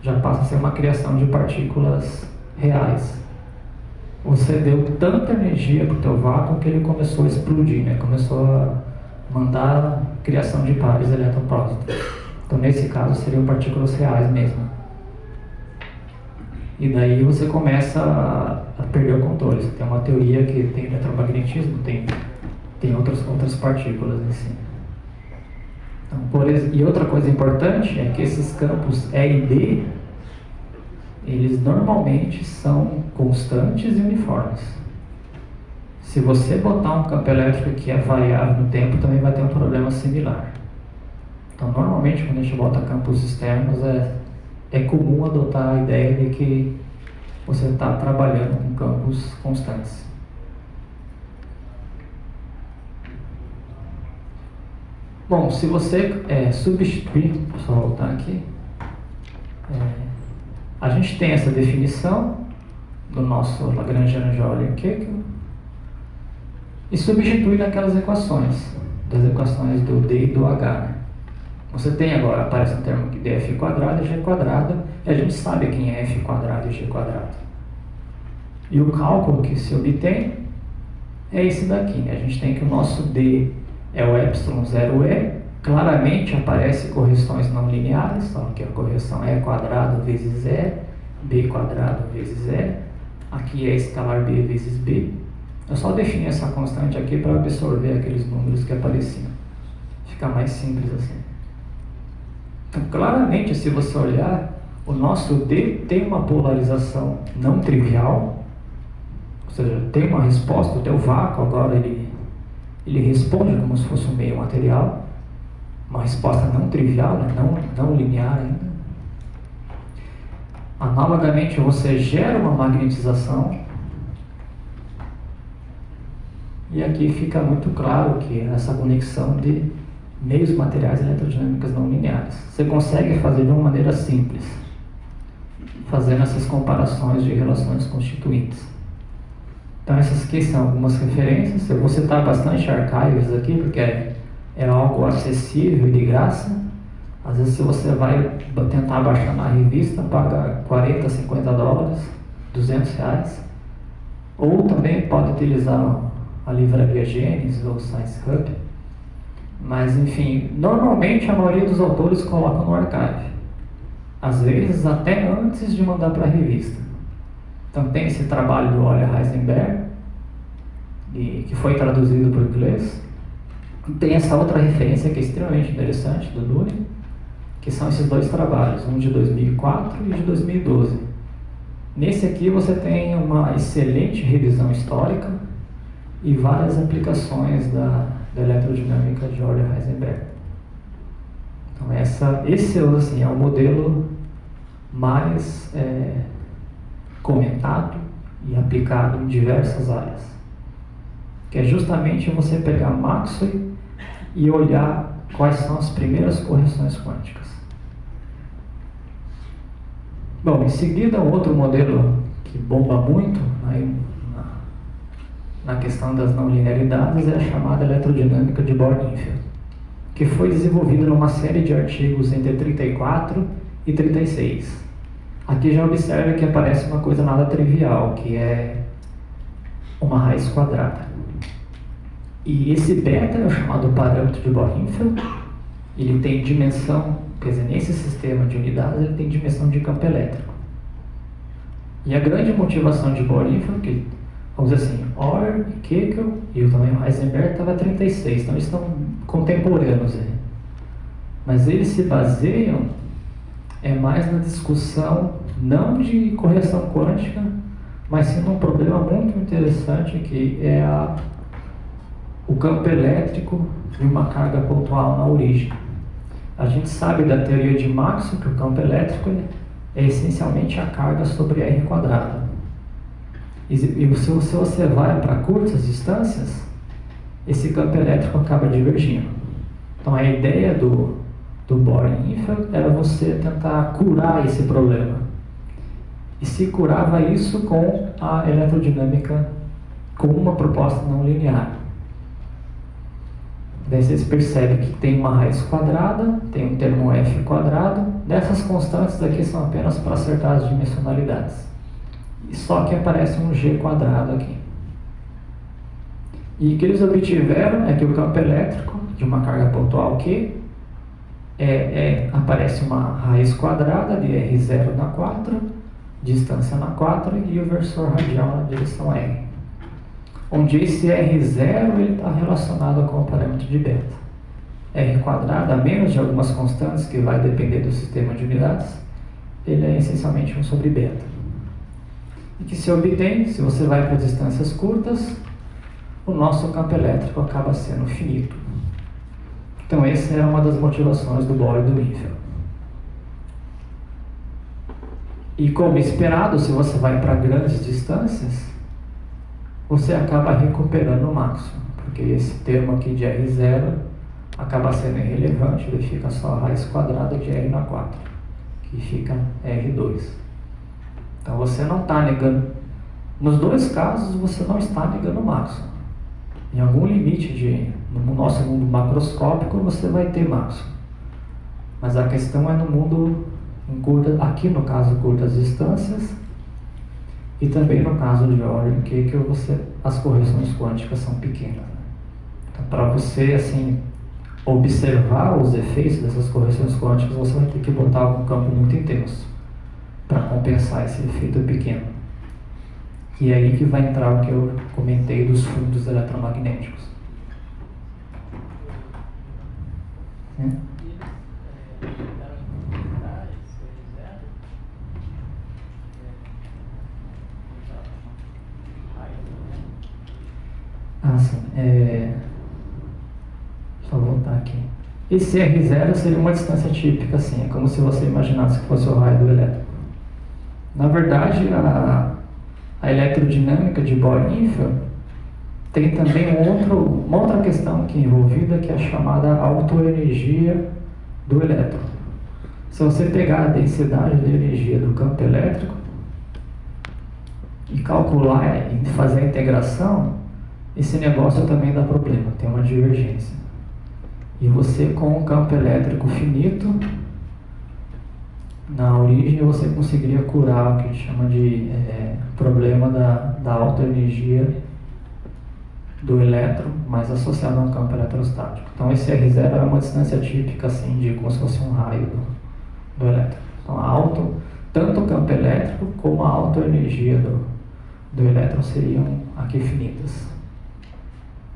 Já passa a ser uma criação de partículas reais. Você deu tanta energia para o teu vácuo que ele começou a explodir, né? Começou a mandar a criação de pares elétron-pósitron. Então, nesse caso, seriam partículas reais mesmo. E daí você começa a perder o controle. Você tem uma teoria que tem eletromagnetismo, tem outras partículas em si. Então, e outra coisa importante é que esses campos E e D, eles normalmente são constantes e uniformes. Se você botar um campo elétrico que é variável no tempo, também vai ter um problema similar. Então, normalmente, quando a gente bota campos externos, é comum adotar a ideia de que você está trabalhando com campos constantes. Bom, se você substituir, só voltar aqui, a gente tem essa definição do nosso Lagrangiano de Euler-Keckel e substitui naquelas equações, das equações do D e do H, né? Você tem agora, aparece um termo de f quadrado e g quadrado, e a gente sabe quem é f quadrado e g quadrado. E o cálculo que se obtém é esse daqui, né? A gente tem que o nosso D é o epsilon 0e, claramente aparece correções não lineares, ó, que a correção é quadrado vezes e, b quadrado vezes e, aqui é escalar b vezes b. Eu só defini essa constante aqui para absorver aqueles números que apareciam. Fica mais simples assim. Então, claramente, se você olhar, o nosso D tem uma polarização não trivial, ou seja, tem uma resposta, o teu vácuo agora ele responde como se fosse um meio material, uma resposta não trivial, né? não linear ainda. Analogamente, você gera uma magnetização, e aqui fica muito claro que essa conexão de meios materiais eletrodinâmicas não lineares. Você consegue fazer de uma maneira simples, fazendo essas comparações de relações constituintes. Então, essas aqui são algumas referências. Eu vou citar bastante archives aqui, porque é algo acessível e de graça. Às vezes, se você vai tentar baixar na revista, paga $40, $50, R$200. Ou também pode utilizar a livraria Gênesis ou Science Hub. Mas, enfim, normalmente a maioria dos autores colocam no archive. Às vezes até antes de mandar para a revista. Então tem esse trabalho do Euler Heisenberg, que foi traduzido para o inglês. Tem essa outra referência que é extremamente interessante, do Lune, que são esses dois trabalhos, um de 2004 e de 2012. Nesse aqui você tem uma excelente revisão histórica e várias aplicações da eletrodinâmica de Euler Heisenberg. Então esse assim, é o modelo mais comentado e aplicado em diversas áreas. que é justamente você pegar Maxwell e olhar quais são as primeiras correções quânticas. Bom, em seguida, um outro modelo que bomba muito na questão das não linearidades é a chamada eletrodinâmica de Bohr-Infield, que foi desenvolvida numa série de artigos entre 34 e 36. Aqui já observa que aparece uma coisa nada trivial, que é uma raiz quadrada. E esse beta é o chamado parâmetro de Bohr-Infield. Ele tem dimensão, quer dizer, nesse sistema de unidades ele tem dimensão de campo elétrico. E a grande motivação de Bohr-Infield, que vamos dizer assim, Euler, Kekel e o tamanho Heisenberg estava 36, então eles estão contemporâneos aí. Mas eles se baseiam mais na discussão não de correção quântica, mas sim num problema muito interessante que é o campo elétrico de uma carga pontual na origem. A gente sabe da teoria de Maxwell que o campo elétrico é essencialmente a carga sobre R quadrado. E se você vai para curtas distâncias, esse campo elétrico acaba divergindo. Então a ideia do Bohr-Infield era você tentar curar esse problema. E se curava isso com a eletrodinâmica, com uma proposta não linear. Daí vocês percebem que tem uma raiz quadrada, tem um termo f quadrado. Dessas constantes aqui são apenas para acertar as dimensionalidades. E só que aparece um g quadrado aqui. E o que eles obtiveram é que o campo elétrico de uma carga pontual Q aparece uma raiz quadrada de R0 na 4, distância na 4 e o versor radial na direção R. Onde esse R0 está relacionado com o parâmetro de beta. R quadrado, a menos de algumas constantes que vai depender do sistema de unidades, ele é essencialmente 1 sobre beta. E que se obtém, se você vai para distâncias curtas, o nosso campo elétrico acaba sendo finito. Então essa era uma das motivações do Bohr e do Infield. E como esperado, se você vai para grandes distâncias, você acaba recuperando o máximo, porque esse termo aqui de R0 acaba sendo irrelevante, ele fica só a raiz quadrada de R na 4, que fica R2. Então você não está negando, nos dois casos você não está negando o máximo. Em algum limite no nosso mundo macroscópico você vai ter máximo. Mas a questão é no mundo aqui no caso curtas distâncias, e também no caso de Euler, que as correções quânticas são pequenas. Então, para você assim observar os efeitos dessas correções quânticas, você vai ter que botar algum campo muito intenso para compensar esse efeito pequeno. E é aí que vai entrar o que eu comentei dos fundos eletromagnéticos. Só voltar aqui. Esse R0 seria uma distância típica, assim, é como se você imaginasse que fosse o raio do elétron. Na verdade, a eletrodinâmica de Bohr-Infield tem também uma outra questão aqui envolvida, que é a chamada autoenergia do elétron. Se você pegar a densidade de energia do campo elétrico e calcular e fazer a integração, esse negócio também dá problema, tem uma divergência. E você, com um campo elétrico finito, na origem você conseguiria curar o que a gente chama de problema da autoenergia do elétron, mas associado a um campo eletrostático. Então esse R0 é uma distância típica assim, de como se fosse um raio do elétron. Então tanto o campo elétrico como a autoenergia do elétron seriam aqui finitas.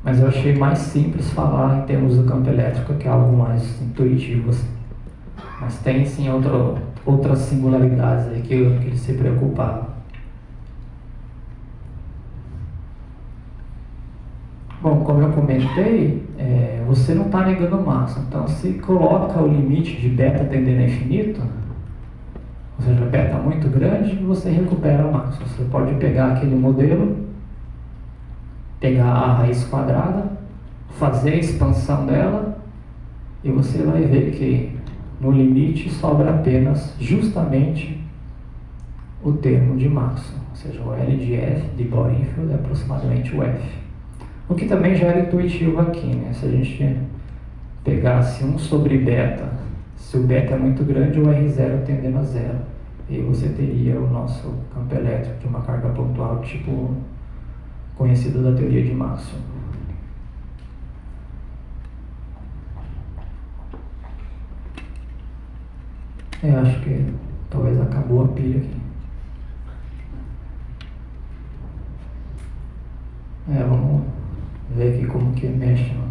Mas eu achei mais simples falar em termos do campo elétrico, que é algo mais intuitivo assim. Mas tem sim outras singularidades aí que ele se preocupava. Bom, como eu comentei, você não está negando o máximo. Então, se coloca o limite de beta tendendo a infinito, ou seja, beta muito grande, você recupera o máximo. Você pode pegar aquele modelo pegar a raiz quadrada, fazer a expansão dela, e você vai ver que no limite sobra apenas justamente o termo de Maxwell, ou seja, o L de F de Bohr-Infield é aproximadamente o F. O que também já era intuitivo aqui, né? Se a gente pegasse 1 sobre beta, se o beta é muito grande, o R0 tendendo a zero, e você teria o nosso campo elétrico de uma carga pontual, tipo conhecido da teoria de Maxwell. Eu acho que talvez acabou a pilha aqui. Vamos ver aqui como que mexe, né?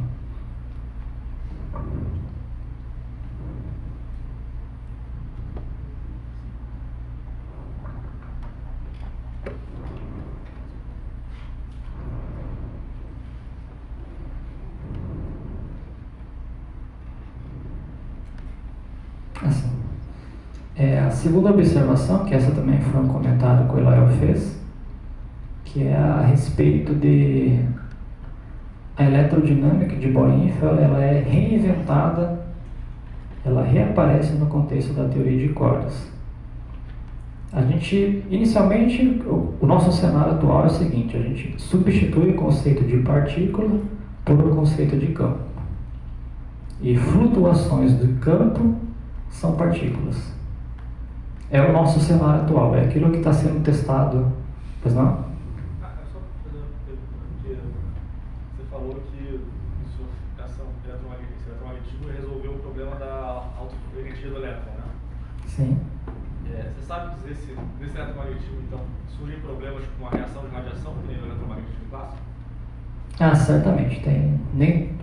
Assim, a segunda observação, que essa também foi um comentário que o Eliel fez, que é a respeito de a eletrodinâmica de Bohr-Infield, ela é reinventada, ela reaparece no contexto da teoria de cordas. A gente, inicialmente, o nosso cenário atual é o seguinte: a gente substitui o conceito de partícula por o conceito de campo. E flutuações do campo são partículas. É o nosso cenário atual, é aquilo que está sendo testado. Pois não? Só fazer uma pergunta, porque você falou que esse eletromagnetismo resolveu o problema da autoenergia do elétron, né? Sim. Você sabe dizer se nesse eletromagnetismo, então, surgem problemas com a reação de radiação, que nem no eletromagnetismo clássico? Certamente.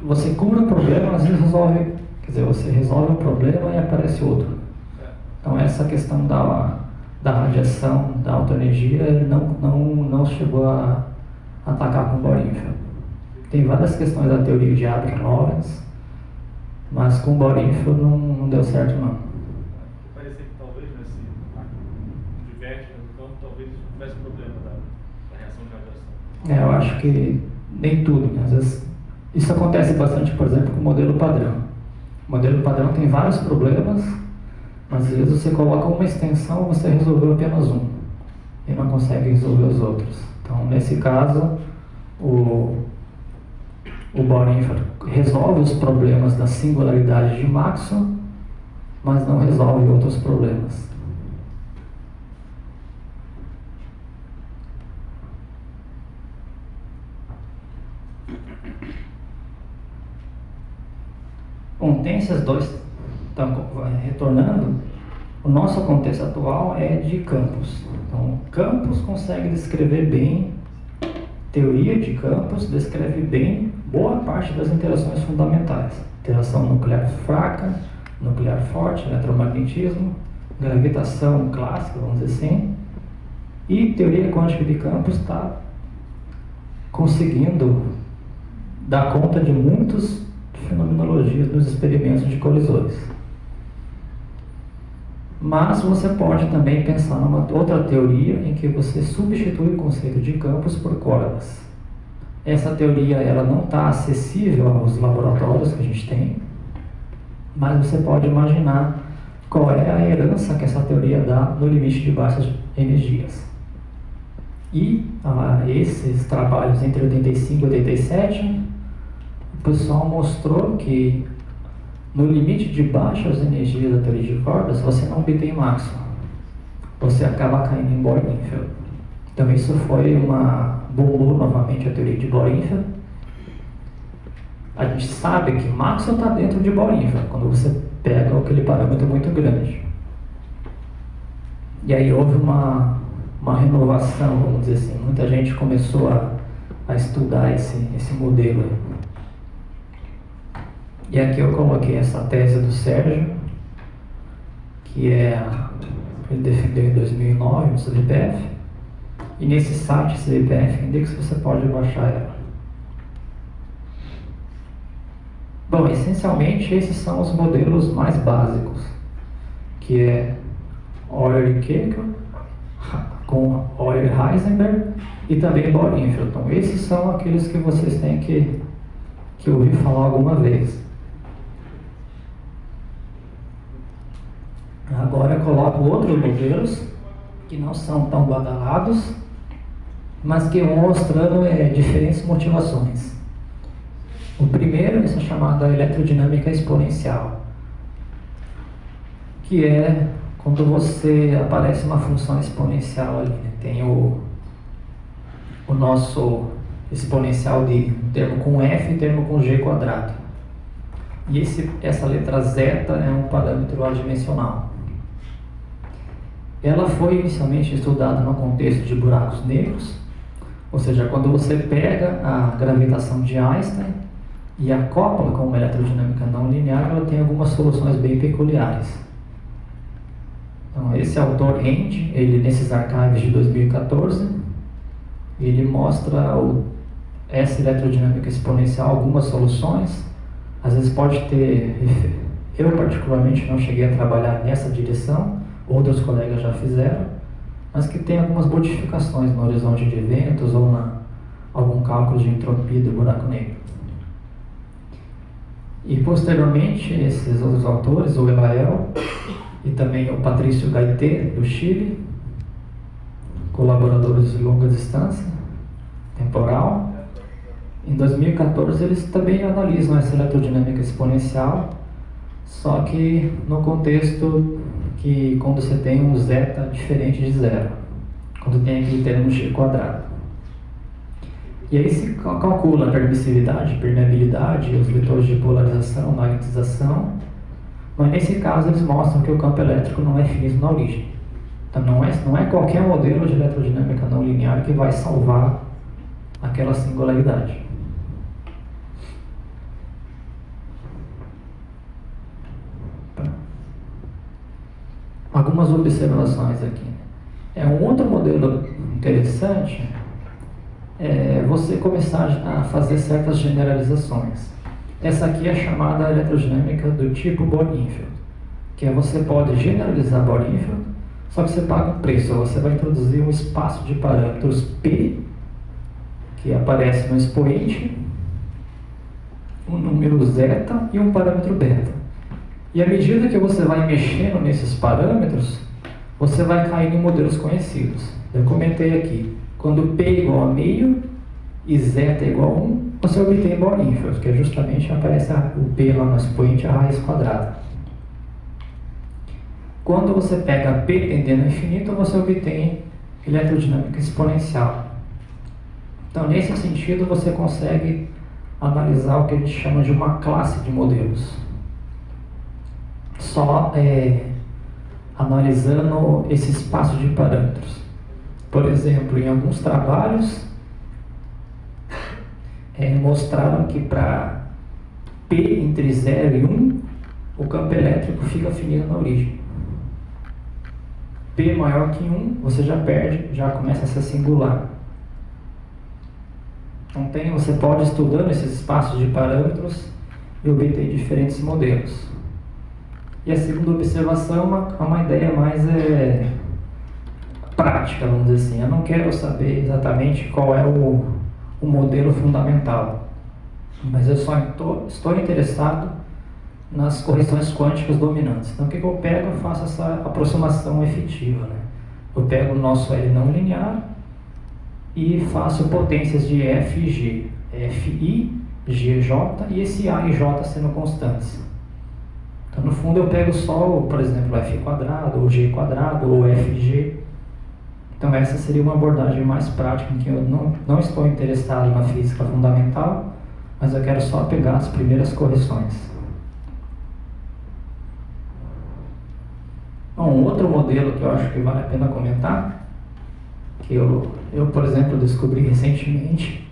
Você cura o problema, às vezes resolve. Quer dizer, você resolve um problema e aparece outro. Então essa questão da radiação, da autoenergia, não chegou a atacar com Bohr-Infield. Tem várias questões da teoria de Abram-Lorentz, mas com Bohr-Infield não deu certo não. Parecia que talvez nesse divergência do campo, talvez não tivesse problema da reação de radiação. Eu acho que nem tudo, né? Às vezes isso acontece bastante, por exemplo, com o modelo padrão. O modelo padrão tem vários problemas, mas às vezes você coloca uma extensão e você resolveu apenas um e não consegue resolver os outros. Então, nesse caso, o Bohr-Infield resolve os problemas da singularidade de Maxwell, mas não resolve outros problemas. Bom, tem esses dois, então, retornando, o nosso contexto atual é de campos. Então, Campos consegue descrever bem, teoria de campos descreve bem boa parte das interações fundamentais. Interação nuclear fraca, nuclear forte, eletromagnetismo, gravitação clássica, vamos dizer assim. E teoria quântica de campos está conseguindo dar conta de muitas fenomenologias nos experimentos de colisões. Mas você pode também pensar numa outra teoria em que você substitui o conceito de campos por cordas. Essa teoria ela não está acessível aos laboratórios que a gente tem, mas você pode imaginar qual é a herança que essa teoria dá no limite de baixas energias. E esses trabalhos entre 85 e 87, o pessoal mostrou que no limite de baixas energias da teoria de cordas, você não obtém Maxwell. Você acaba caindo em Bohr-Infield. Então isso bombou novamente a teoria de Bohr-Infield. A gente sabe que Maxwell está dentro de Bohr-Infield, quando você pega aquele parâmetro muito grande. E aí houve uma renovação, vamos dizer assim. Muita gente começou a estudar esse modelo. E aqui eu coloquei essa tese do Sérgio, que ele defendeu em 2009 no CBPF. E nesse site CBPF Index você pode baixar ela. Bom, essencialmente esses são os modelos mais básicos, que é Euler e Kekl, com Euler-Heisenberg e também Bohr-Infield. Então, esses são aqueles que vocês têm que ouvir falar alguma vez. Agora eu coloco outros modelos que não são tão badalados, mas que vão mostrando diferentes motivações. O primeiro é essa chamada eletrodinâmica exponencial, que é quando aparece uma função exponencial ali, né? Tem o nosso exponencial de termo com f e termo com g quadrado. E essa letra zeta é um parâmetro adimensional. Ela foi inicialmente estudada no contexto de buracos negros, ou seja, quando você pega a gravitação de Einstein e acopla com uma eletrodinâmica não linear, ela tem algumas soluções bem peculiares. Então, esse autor End, ele nesses archives de 2014, ele mostra essa eletrodinâmica exponencial, algumas soluções. Às vezes pode ter, eu particularmente não cheguei a trabalhar nessa direção, outros colegas já fizeram, mas que tem algumas modificações no horizonte de eventos ou algum cálculo de entropia do buraco negro. E posteriormente, esses outros autores, o Elael e também o Patrício Gaité, do Chile, colaboradores de longa distância temporal, em 2014 eles também analisam essa eletrodinâmica exponencial, só que no contexto que quando você tem um zeta diferente de zero, quando tem aquele termo g quadrado. E aí se calcula a permissividade, permeabilidade, os vetores de polarização, magnetização, mas nesse caso eles mostram que o campo elétrico não é finito na origem. Então não é qualquer modelo de eletrodinâmica não linear que vai salvar aquela singularidade. Algumas observações aqui. Um outro modelo interessante é você começar a fazer certas generalizações. Essa aqui é chamada eletrodinâmica do tipo Bohr-Infield, que você pode generalizar Bohr-Infield, só que você paga um preço. Você vai introduzir um espaço de parâmetros P, que aparece no expoente, um número zeta e um parâmetro beta. E à medida que você vai mexendo nesses parâmetros, você vai cair em modelos conhecidos. Eu comentei aqui, quando P é igual a meio e zeta é igual a 1, você obtém Bohr-Infield, que é justamente aparece o P lá no expoente, a raiz quadrada. Quando você pega P tendendo ao infinito, você obtém eletrodinâmica exponencial. Então, nesse sentido, você consegue analisar o que a gente chama de uma classe de modelos. Só analisando esse espaço de parâmetros. Por exemplo, em alguns trabalhos, mostraram que para P entre 0 e 1, o campo elétrico fica finito na origem. P maior que 1, você já perde, já começa a ser singular. Então você pode estudando esses espaços de parâmetros e obter diferentes modelos. E a segunda observação é uma ideia mais prática, vamos dizer assim. Eu não quero saber exatamente qual é o modelo fundamental, mas eu só estou interessado nas correções quânticas dominantes. Então o que eu pego? Eu faço essa aproximação efetiva, né? Eu pego o nosso L não linear e faço potências de F e G, Fi, GJ e esse A e J sendo constantes. Então no fundo eu pego só, por exemplo, F quadrado, ou G quadrado, ou FG. Então essa seria uma abordagem mais prática, em que eu não estou interessado na física fundamental, mas eu quero só pegar as primeiras correções. Bom, um outro modelo que eu acho que vale a pena comentar, que eu por exemplo, descobri recentemente,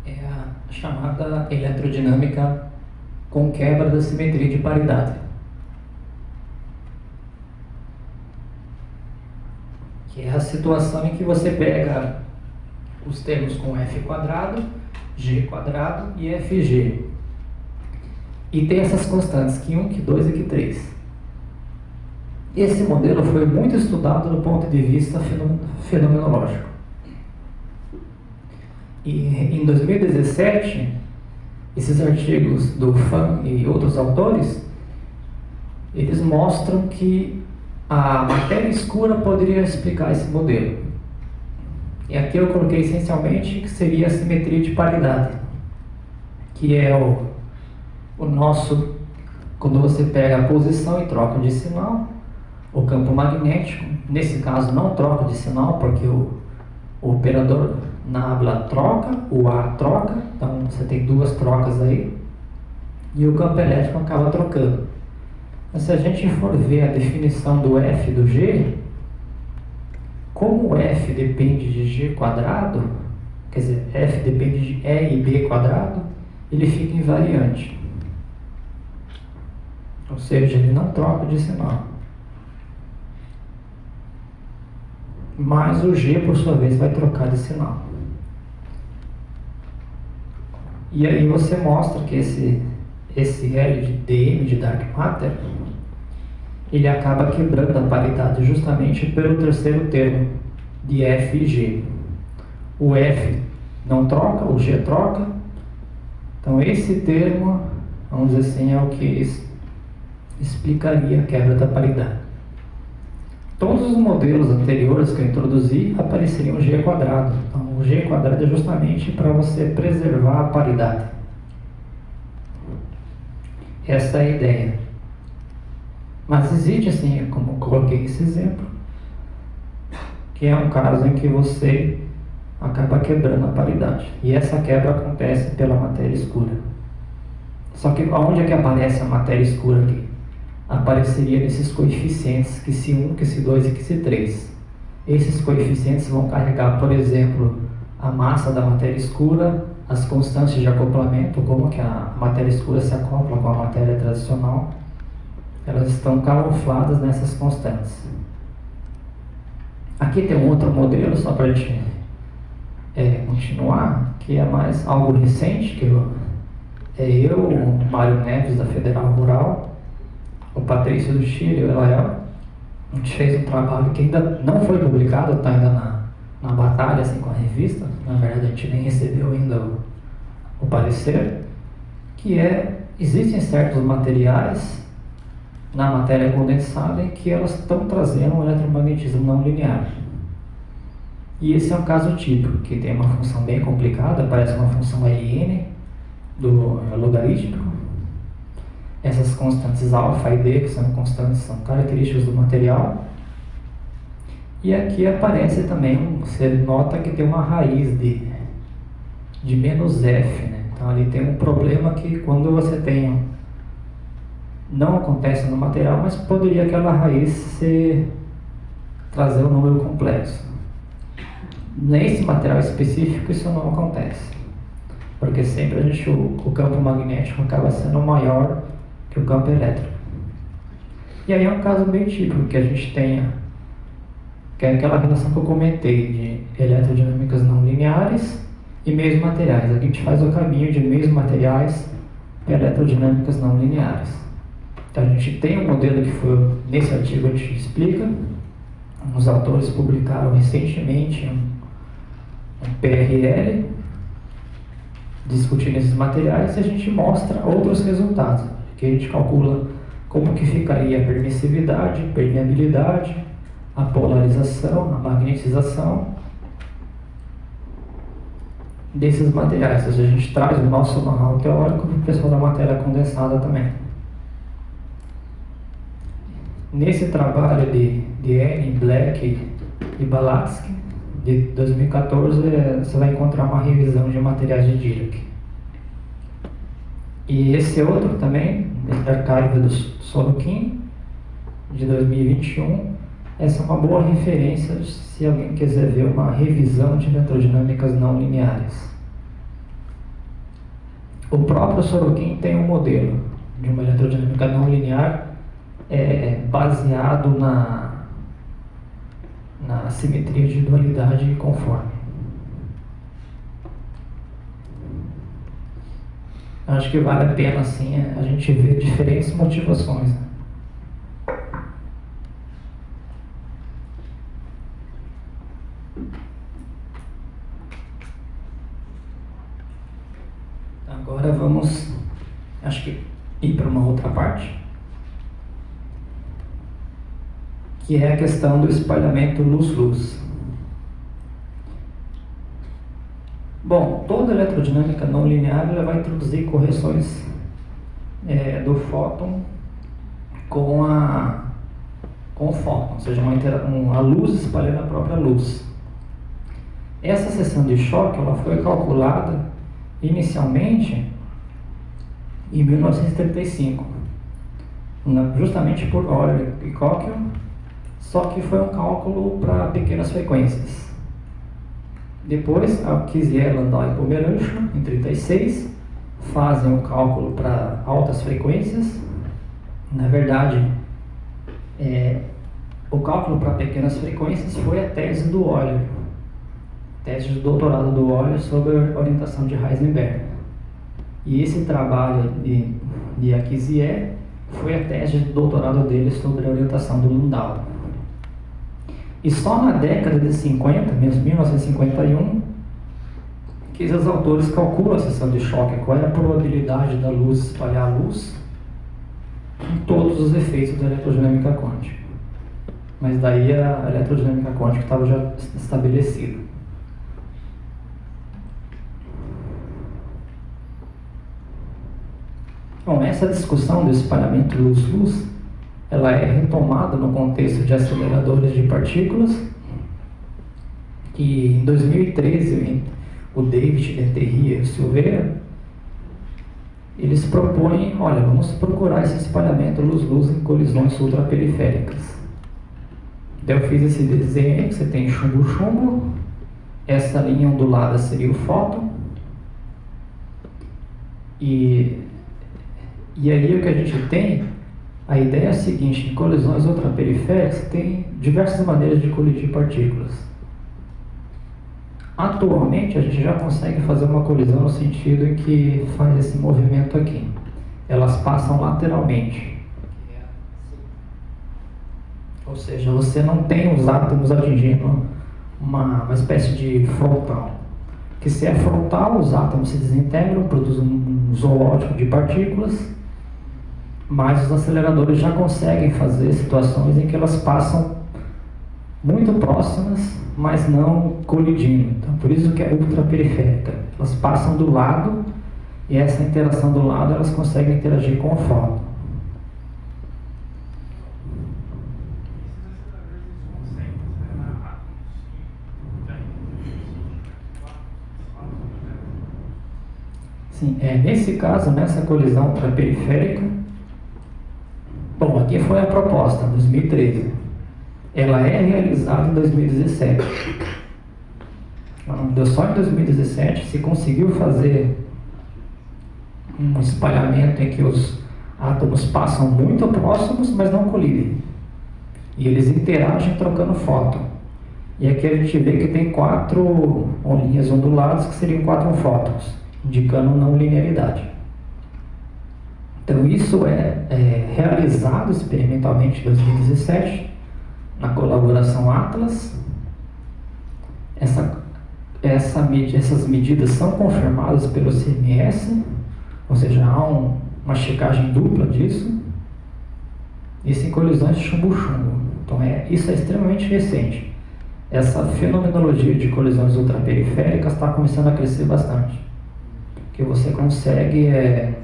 é a chamada eletrodinâmica com quebra da simetria de paridade, que é a situação em que você pega os termos com F quadrado, G quadrado e FG. E tem essas constantes Q1, Q2 e Q3. Esse modelo foi muito estudado do ponto de vista fenomenológico. E em 2017, esses artigos do Fan e outros autores, eles mostram que a matéria escura poderia explicar esse modelo. E aqui eu coloquei essencialmente que seria a simetria de paridade, que é o nosso, quando você pega a posição e troca de sinal, o campo magnético, nesse caso não troca de sinal, porque o operador na habla troca, o A troca, então você tem duas trocas aí, e o campo elétrico acaba trocando. Mas se a gente for ver a definição do F e do G, como o F depende de G quadrado, quer dizer, F depende de E e B quadrado, ele fica invariante. Ou seja, ele não troca de sinal. Mas o G, por sua vez, vai trocar de sinal. E aí você mostra que esse L de dm de dark matter, ele acaba quebrando a paridade justamente pelo terceiro termo de F e G. O F não troca, o G troca. Então esse termo, vamos dizer assim, é o que explicaria a quebra da paridade. Todos os modelos anteriores que eu introduzi apareceriam G quadrado. Então o G quadrado é justamente para você preservar a paridade. Essa é a ideia. Mas existe, assim, como eu coloquei esse exemplo, que é um caso em que você acaba quebrando a paridade. E essa quebra acontece pela matéria escura. Só que onde é que aparece a matéria escura aqui? Apareceria nesses coeficientes QC1, QC2 e QC3. Esses coeficientes vão carregar, por exemplo, a massa da matéria escura, as constantes de acoplamento, como que a matéria escura se acopla com a matéria tradicional. Elas estão camufladas nessas constantes. Aqui tem um outro modelo, só para a gente continuar, que é mais algo recente, que eu, o Mário Neves da Federal Rural, o Patrício do Chile e o Elael, a gente fez um trabalho que ainda não foi publicado, está ainda na batalha assim, com a revista, na verdade a gente nem recebeu ainda o parecer, que existem certos materiais na matéria condensada em que elas estão trazendo um eletromagnetismo não linear. E esse é um caso típico, que tem uma função bem complicada, parece uma função Ln do logarítmico. Essas constantes alfa e d, que são constantes, são características do material. E aqui aparece também, você nota que tem uma raiz de menos f, né? Então ali tem um problema que quando você tem, não acontece no material, mas poderia aquela raiz trazer um número complexo. Nesse material específico isso não acontece, porque sempre o campo magnético acaba sendo maior que o campo elétrico. E aí é um caso bem típico que a gente tenha, que é aquela relação que eu comentei de eletrodinâmicas não lineares e meios materiais. Aqui a gente faz o caminho de meios materiais para eletrodinâmicas não lineares. Então a gente tem um modelo que foi, nesse artigo a gente explica, os autores publicaram recentemente um PRL discutindo esses materiais e a gente mostra outros resultados, que a gente calcula como que ficaria a permissividade, permeabilidade, a polarização, a magnetização desses materiais. Ou seja, a gente traz o nosso know-how teórico para o pessoal da matéria condensada também. Nesse trabalho de N, Black e Balatsky, de 2014, você vai encontrar uma revisão de materiais de Dirac. E esse outro também, esse arquivo do Sorokin, de 2021, essa é uma boa referência se alguém quiser ver uma revisão de eletrodinâmicas não lineares. O próprio Sorokin tem um modelo de uma eletrodinâmica não linear baseado na simetria de dualidade conforme. Acho que vale a pena, assim, a gente ver diferentes motivações, né? Agora vamos, acho que, ir para uma outra parte, que é a questão do espalhamento luz-luz. Bom, toda eletrodinâmica não linear ela vai introduzir correções do fóton com o fóton, ou seja, a luz espalhando a própria luz. Essa seção de choque ela foi calculada inicialmente em 1935, justamente por Euler e Kocher, só que foi um cálculo para pequenas frequências. Depois, a Kisier, Landau e Pomerancho, em 1936, fazem um cálculo para altas frequências. Na verdade, o cálculo para pequenas frequências foi a tese do Euler, tese de doutorado do Euler sobre a orientação de Heisenberg. E esse trabalho de Kisier foi a tese de doutorado dele sobre a orientação do Landau. E só na década de 50, mesmo 1951, que os autores calculam a seção de choque, qual é a probabilidade da luz espalhar a luz em todos os efeitos da eletrodinâmica quântica. Mas daí a eletrodinâmica quântica estava já estabelecida. Bom, essa discussão do espalhamento luz-luz ela é retomada no contexto de aceleradores de partículas, que em 2013 o David Leterrier e o Silveira eles propõem, olha, vamos procurar esse espalhamento luz-luz em colisões ultraperiféricas. Então eu fiz esse desenho aí, que você tem chumbo-chumbo, essa linha ondulada seria o fóton, e aí o que a gente tem, a ideia é a seguinte: em colisões ultraperiféricas tem diversas maneiras de colidir partículas. Atualmente a gente já consegue fazer uma colisão no sentido em que faz esse movimento aqui. Elas passam lateralmente. Ou seja, você não tem os átomos atingindo uma espécie de frontal. Que se é frontal, os átomos se desintegram, produzem um zoológico de partículas, mas os aceleradores já conseguem fazer situações em que elas passam muito próximas, mas não colidindo. Então, por isso que é ultraperiférica. Elas passam do lado e essa interação do lado elas conseguem interagir com o fóton. Sim, nesse caso, nessa colisão ultraperiférica, bom, aqui foi a proposta, 2013. Ela é realizada em 2017. Deu só em 2017 se conseguiu fazer um espalhamento em que os átomos passam muito próximos, mas não colidem. E eles interagem trocando fóton. E aqui a gente vê que tem 4 linhas onduladas que seriam 4 fótons, indicando não linearidade. Então isso é realizado experimentalmente em 2017, na colaboração Atlas. Essas medidas são confirmadas pelo CMS, ou seja, há uma checagem dupla disso. Isso em colisões de chumbo-chumbo. Então isso é extremamente recente. Essa fenomenologia de colisões ultraperiféricas está começando a crescer bastante. Que você consegue, é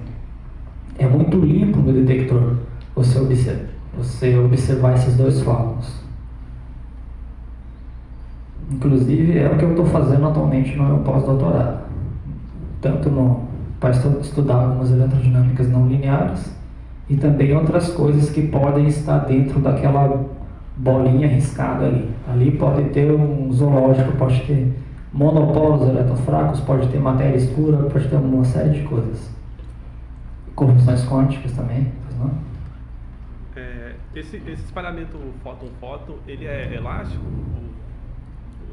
muito limpo no detector você observar esses dois fótons. Inclusive é o que eu estou fazendo atualmente no meu pós-doutorado, tanto para estudar algumas eletrodinâmicas não lineares e também outras coisas que podem estar dentro daquela bolinha riscada ali. Ali pode ter um zoológico, pode ter monopolos eletrofracos, pode ter matéria escura, pode ter uma série de coisas. Correções quânticas também, não? Esse espalhamento fóton-fóton, ele é elástico?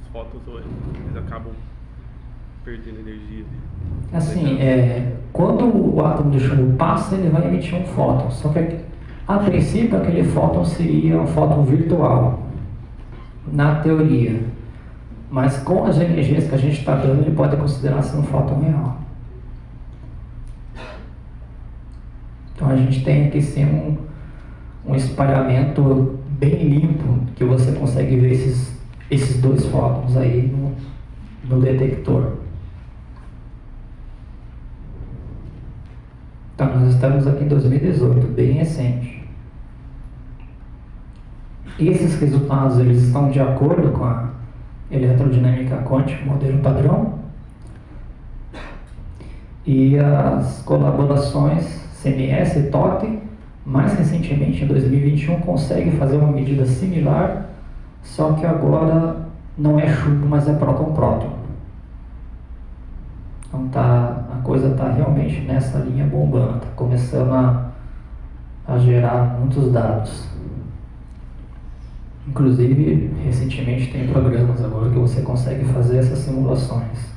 Os fótons eles acabam perdendo energia. Assim, quando o átomo de chumbo passa, ele vai emitir um fóton. Só que, a princípio, aquele fóton seria um fóton virtual, na teoria. Mas com as energias que a gente está dando, ele pode considerar ser um fóton real. Então a gente tem aqui sim um espalhamento bem limpo, que você consegue ver esses dois fótons aí no detector. Então nós estamos aqui em 2018, bem recente. E esses resultados eles estão de acordo com a eletrodinâmica quântica, modelo padrão. E as colaborações CMS e TOT, mais recentemente em 2021, conseguem fazer uma medida similar, só que agora não é chumbo, mas é próton-próton. Então a coisa está realmente nessa linha bombando, está começando a gerar muitos dados. Inclusive, recentemente tem programas agora que você consegue fazer essas simulações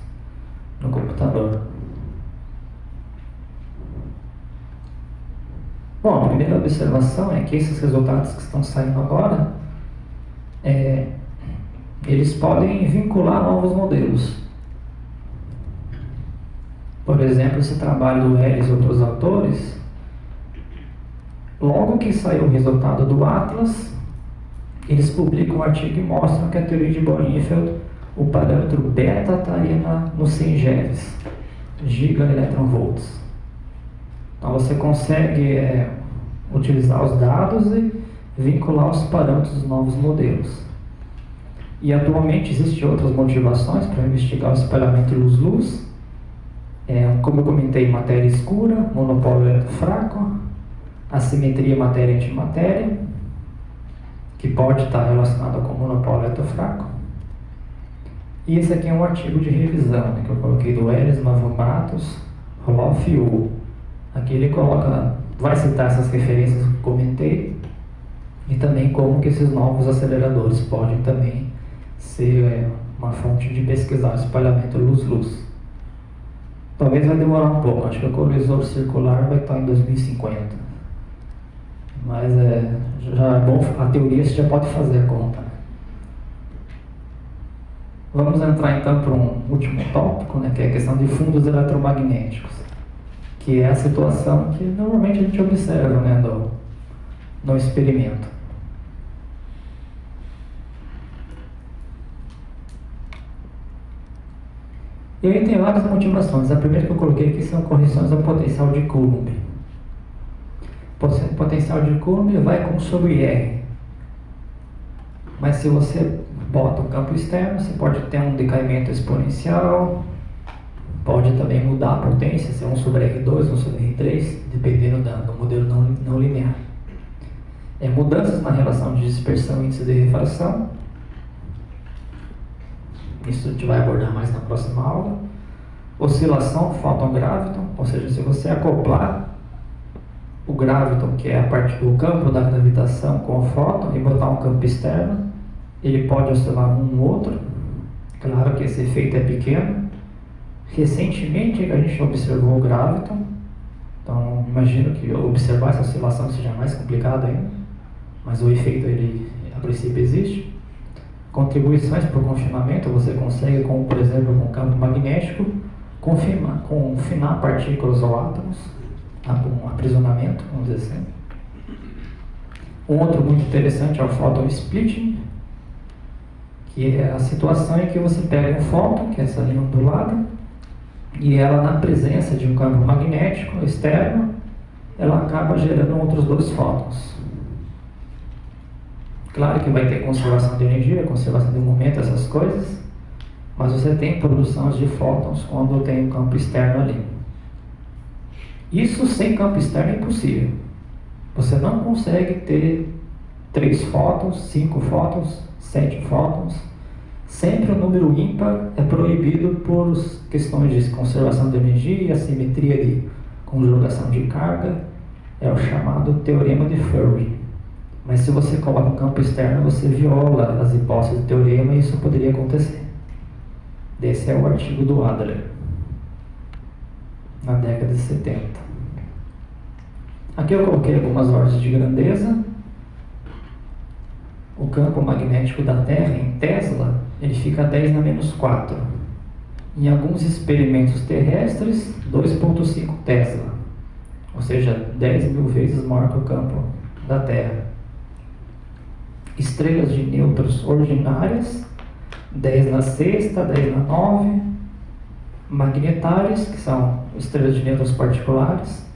no computador. Bom, a primeira observação é que esses resultados que estão saindo agora, eles podem vincular novos modelos. Por exemplo, esse trabalho do Ellis e outros autores, logo que saiu o resultado do Atlas, eles publicam um artigo e mostram que a teoria de Bornfeld, o parâmetro beta estaria nos 100 GeVs, gigaelectronvolts. Então você consegue utilizar os dados e vincular os parâmetros dos novos modelos. E atualmente existem outras motivações para investigar o espalhamento luz-luz. Como eu comentei, matéria escura, monopólio eletrofraco, assimetria matéria-antimatéria, que pode estar relacionada com o monopólio eletrofraco. E esse aqui é um artigo de revisão, né, que eu coloquei do Ellis, Mavromatos, Roloff e Wu. Aqui ele vai citar essas referências que eu comentei e também como que esses novos aceleradores podem também ser uma fonte de pesquisar o espalhamento luz-luz. Talvez vai demorar um pouco, acho que o colisor circular vai estar em 2050. Mas já é bom, a teoria você já pode fazer a conta. Vamos entrar então para um último tópico, né, que é a questão de fundos eletromagnéticos, que é a situação que normalmente a gente observa, né, no experimento. E aí tem várias motivações. A primeira que eu coloquei aqui são correções ao potencial de Coulomb. O potencial de Coulomb vai com sobre R. Mas se você bota um campo externo, você pode ter um decaimento exponencial, pode também mudar a potência, ser 1 sobre R2, 1 sobre R3, dependendo do modelo não linear. Mudanças na relação de dispersão e índice de refração. Isso a gente vai abordar mais na próxima aula. Oscilação fóton-graviton, ou seja, se você acoplar o graviton, que é a parte do campo da gravitação, com o fóton e botar um campo externo, ele pode oscilar um no outro. Claro que esse efeito é pequeno. Recentemente a gente observou o graviton, então imagino que observar essa oscilação seja mais complicado ainda, mas o efeito ele a princípio existe. Contribuições por confinamento você consegue, como por exemplo com o campo magnético, confinar partículas ou átomos, um aprisionamento, vamos dizer assim. Um outro muito interessante é o photon splitting, que é a situação em que você pega um fóton, que é essa linha ondulada, e ela, na presença de um campo magnético externo, ela acaba gerando outros dois fótons. Claro que vai ter conservação de energia, conservação de momento, essas coisas, mas você tem produção de fótons quando tem um campo externo ali. Isso sem campo externo é impossível. Você não consegue ter 3 fótons, 5 fótons, 7 fótons. Sempre o número ímpar é proibido por questões de conservação de energia, assimetria de conjugação de carga. É o chamado teorema de Fermi. Mas se você coloca um campo externo, você viola as hipóteses do teorema e isso poderia acontecer. Desse é o artigo do Adler, na década de 70. Aqui eu coloquei algumas ordens de grandeza. O campo magnético da Terra, em Tesla, ele fica 10 na menos 4. Em alguns experimentos terrestres, 2,5 Tesla. Ou seja, 10 mil vezes maior que o campo da Terra. Estrelas de nêutrons ordinárias, 10 na sexta, 10 na 9. Magnetárias, que são estrelas de nêutrons particulares,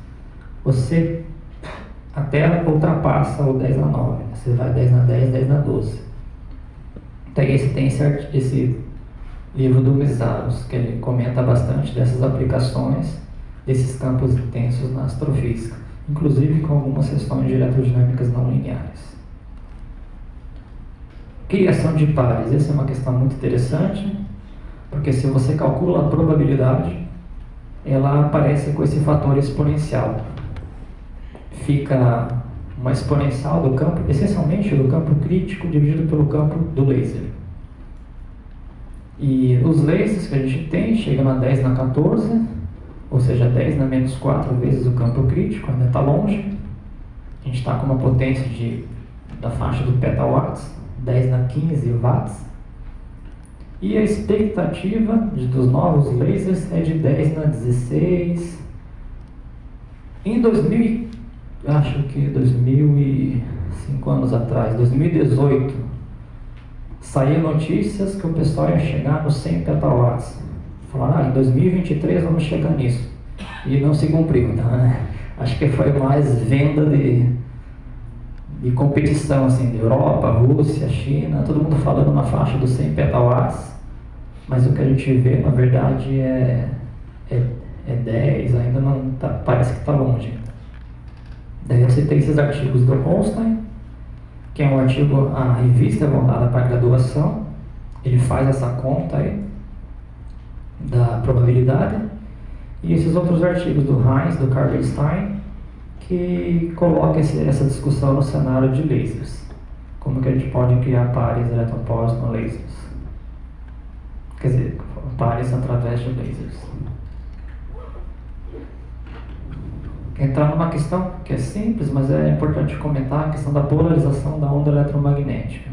a Terra ultrapassa o 10 na 9. Você vai 10 na 10, 10 na 12. Então esse tem esse livro do Mésaros, que ele comenta bastante dessas aplicações, desses campos intensos na astrofísica, inclusive com algumas questões de eletrodinâmicas não lineares. Criação de pares, essa é uma questão muito interessante, porque se você calcula a probabilidade, ela aparece com esse fator exponencial. Fica uma exponencial do campo, essencialmente do campo crítico dividido pelo campo do laser. E os lasers que a gente tem chegam a 10 na 14, ou seja, 10 na menos 4 vezes o campo crítico, ainda está longe. A gente está com uma potência da faixa do petawatts, 10 na 15 watts. E a expectativa dos novos lasers é de 10 na 16. Em 2005 anos atrás, 2018, saíram notícias que o pessoal ia chegar nos 100 petawatts. Falaram, em 2023 vamos chegar nisso. E não se cumpriu. Então, acho que foi mais venda de competição, assim, de Europa, Rússia, China, todo mundo falando na faixa dos 100 petawatts. Mas o que a gente vê, na verdade, é 10, ainda não tá, parece que está longe. Daí você tem esses artigos do Holstein, que é um artigo, a revista é voltada para a graduação, ele faz essa conta aí da probabilidade, e esses outros artigos do Heinz, do Karlstein, que coloca essa discussão no cenário de lasers. Como que a gente pode criar pares eletroporos com lasers? Quer dizer, pares através de lasers. Entrar numa questão que é simples, mas é importante comentar, a questão da polarização da onda eletromagnética.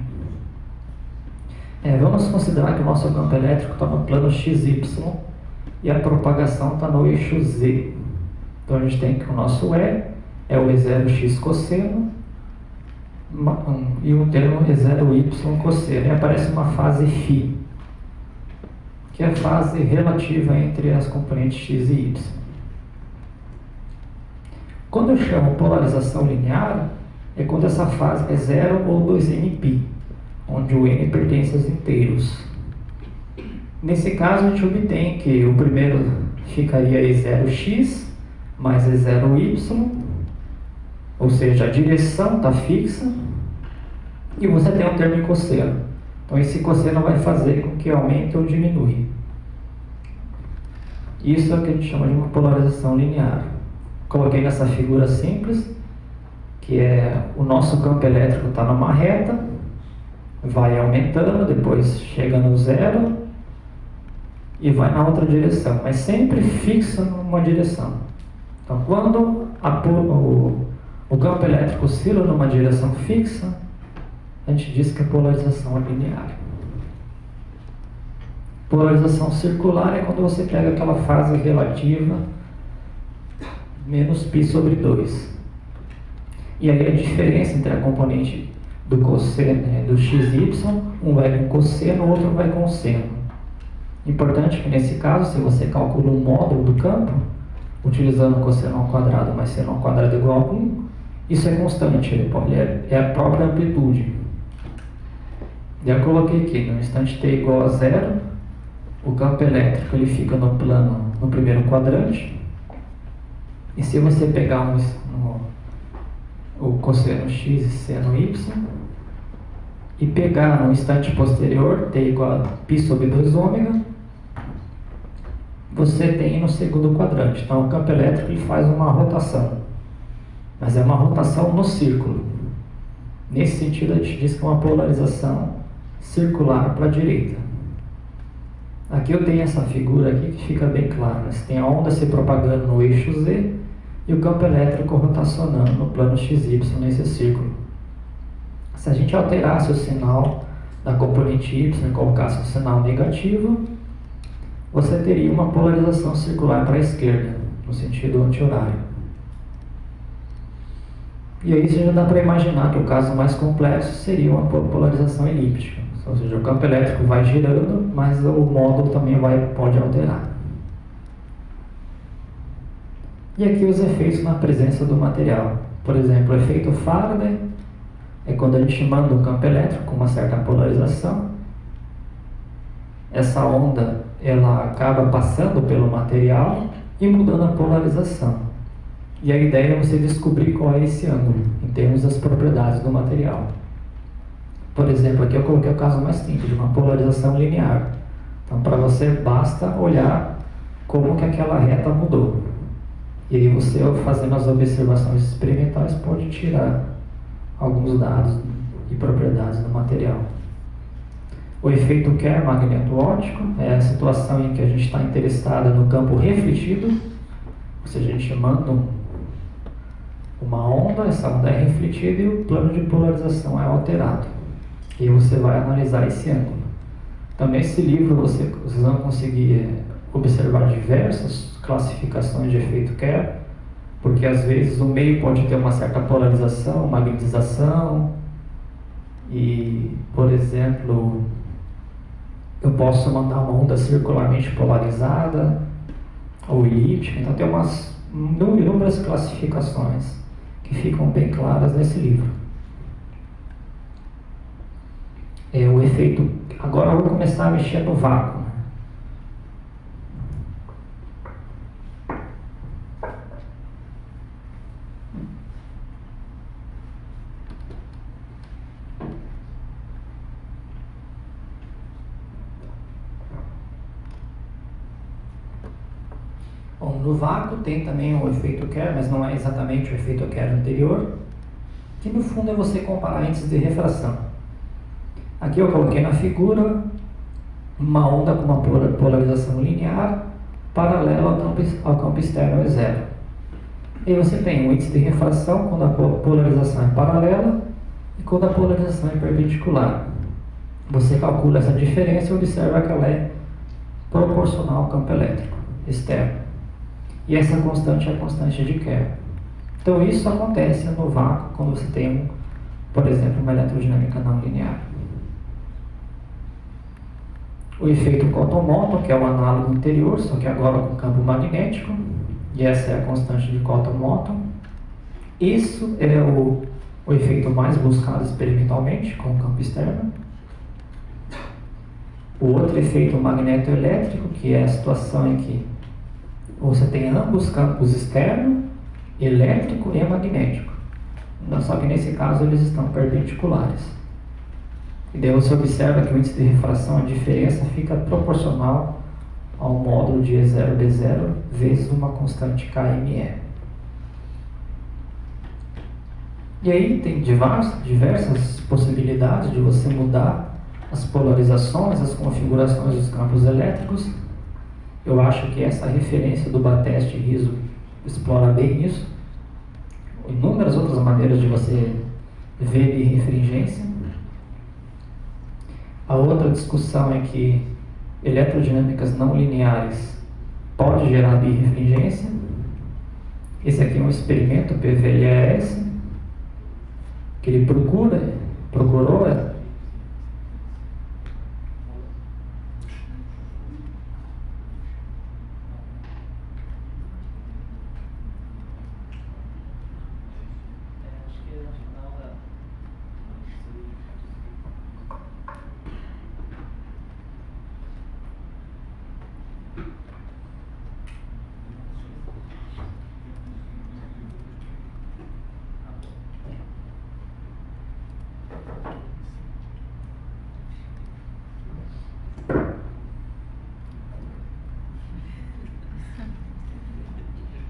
Vamos considerar que o nosso campo elétrico está no plano XY e a propagação está no eixo Z. Então a gente tem que o nosso E é o E0x cosseno e o termo E0y cosseno. E aparece uma fase φ, que é a fase relativa entre as componentes x e y. Quando eu chamo polarização linear, é quando essa fase é 0 ou 2nπ, onde o n pertence aos inteiros. Nesse caso, a gente obtém que o primeiro ficaria E0x mais E0y, ou seja, a direção está fixa, e você tem um termo em cosseno. Então esse cosseno vai fazer com que aumente ou diminua. Isso é o que a gente chama de uma polarização linear. Coloquei nessa figura simples, que é o nosso campo elétrico está numa reta, vai aumentando, depois chega no zero e vai na outra direção, mas sempre fixa numa direção. Então, quando o campo elétrico oscila numa direção fixa, a gente diz que a polarização é linear. Polarização circular é quando você pega aquela fase relativa menos π sobre 2. E aí a diferença entre a componente do cosseno, do xy, um vai com cosseno, o outro vai com seno. Importante que nesse caso, se você calcula um módulo do campo, utilizando cosseno ao quadrado mais seno ao quadrado igual a 1, isso é constante, é a própria amplitude. Já coloquei aqui, no instante t igual a 0, o campo elétrico ele fica no plano, no primeiro quadrante. E se você pegar o cosseno x e seno y e pegar no instante posterior, t igual a π sobre 2 ômega, você tem no segundo quadrante. Então o campo elétrico ele faz uma rotação, mas é uma rotação no círculo. Nesse sentido a gente diz que é uma polarização circular para a direita. Aqui eu tenho essa figura aqui que fica bem clara. Você tem a onda se propagando no eixo Z e o campo elétrico rotacionando no plano XY nesse círculo. Se a gente alterasse o sinal da componente Y e colocasse um sinal negativo, você teria uma polarização circular para a esquerda, no sentido anti-horário. E aí já dá para imaginar que o caso mais complexo seria uma polarização elíptica. Ou seja, o campo elétrico vai girando, mas o módulo também pode alterar. E aqui os efeitos na presença do material. Por exemplo, o efeito Faraday é quando a gente manda um campo elétrico com uma certa polarização. Essa onda ela acaba passando pelo material e mudando a polarização. E a ideia é você descobrir qual é esse ângulo, em termos das propriedades do material. Por exemplo, aqui eu coloquei o caso mais simples, de uma polarização linear. Então, para você, basta olhar como que aquela reta mudou. E aí você, fazendo as observações experimentais, pode tirar alguns dados e propriedades do material. O efeito Kerr magneto-óptico é a situação em que a gente está interessado no campo refletido, ou seja, a gente manda uma onda, essa onda é refletida e o plano de polarização é alterado. E você vai analisar esse ângulo. Então, nesse livro vocês vão conseguir observar diversas classificações de efeito Kerr, porque às vezes o meio pode ter uma certa polarização, magnetização, e, por exemplo, eu posso mandar uma onda circularmente polarizada ou elíptica. Então tem inúmeras classificações que ficam bem claras nesse livro. O efeito. Agora eu vou começar a mexer no vácuo. Bom, no vácuo tem também o efeito Kerr, mas não é exatamente o efeito Kerr anterior, que no fundo é você comparar índices de refração. Aqui eu coloquei na figura uma onda com uma polarização linear paralela ao campo externo é zero. E você tem um índice de refração quando a polarização é paralela e quando a polarização é perpendicular. Você calcula essa diferença e observa que ela é proporcional ao campo elétrico externo. E essa constante é a constante de Kerr. Então isso acontece no vácuo quando você tem, por exemplo, uma eletrodinâmica não linear. O efeito Cotton-Moton, que é o análogo anterior, só que agora com campo magnético, e essa é a constante de Cotton-Moton. Isso é o efeito mais buscado experimentalmente com o campo externo. O outro efeito magnetoelétrico, que é a situação em que você tem ambos campos externo, elétrico e magnético. Só que nesse caso eles estão perpendiculares. E daí você observa que o índice de refração, a diferença fica proporcional ao módulo de E0B0 vezes uma constante KME. E aí tem diversas possibilidades de você mudar as polarizações, as configurações dos campos elétricos. Eu acho que essa referência do Bateste e Rizzo explora bem isso. Inúmeras outras maneiras de você ver birrefringência. A outra discussão é que eletrodinâmicas não lineares pode gerar birrefringência. Esse aqui é um experimento PVLS que ele procurou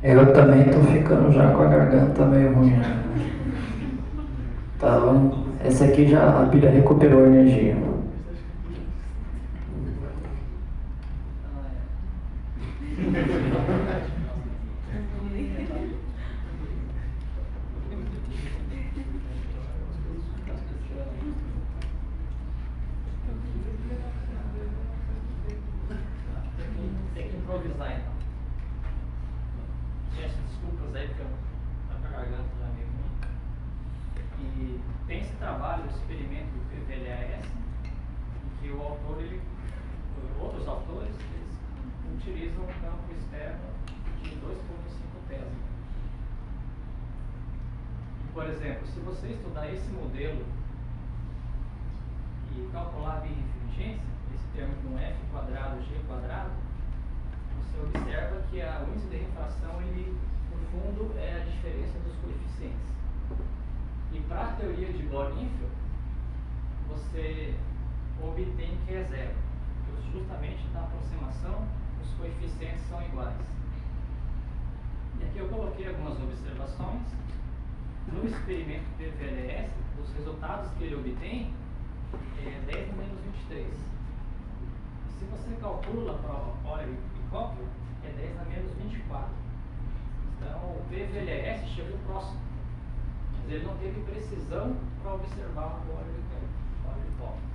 Eu também tô ficando já com a garganta meio ruim. Tá bom? Essa aqui já a pilha recuperou a energia. Tem que improvisar então. Gente, desculpas aí porque eu tô com a garganta já meio ruim. E tem esse trabalho, o experimento do PVLAS, em que o autor, outros autores, eles utilizam um campo externo de 2,5 Tesla. Por exemplo, se você estudar esse modelo e calcular a birrefringência, esse termo com F quadrado, G quadrado, você observa que o índice de refração, ele, no fundo, é a diferença dos coeficientes. E para a teoria de Bohr-Infield, você obtém que é zero, porque justamente na aproximação os coeficientes são iguais. E aqui eu coloquei algumas observações. No experimento PVLS, os resultados que ele obtém é 10 no menos 23. E se você calcula para Euler e Copley, é 10 na menos 24. Então o PVLS chegou próximo, mas ele não teve precisão para observar o Euler e Copley.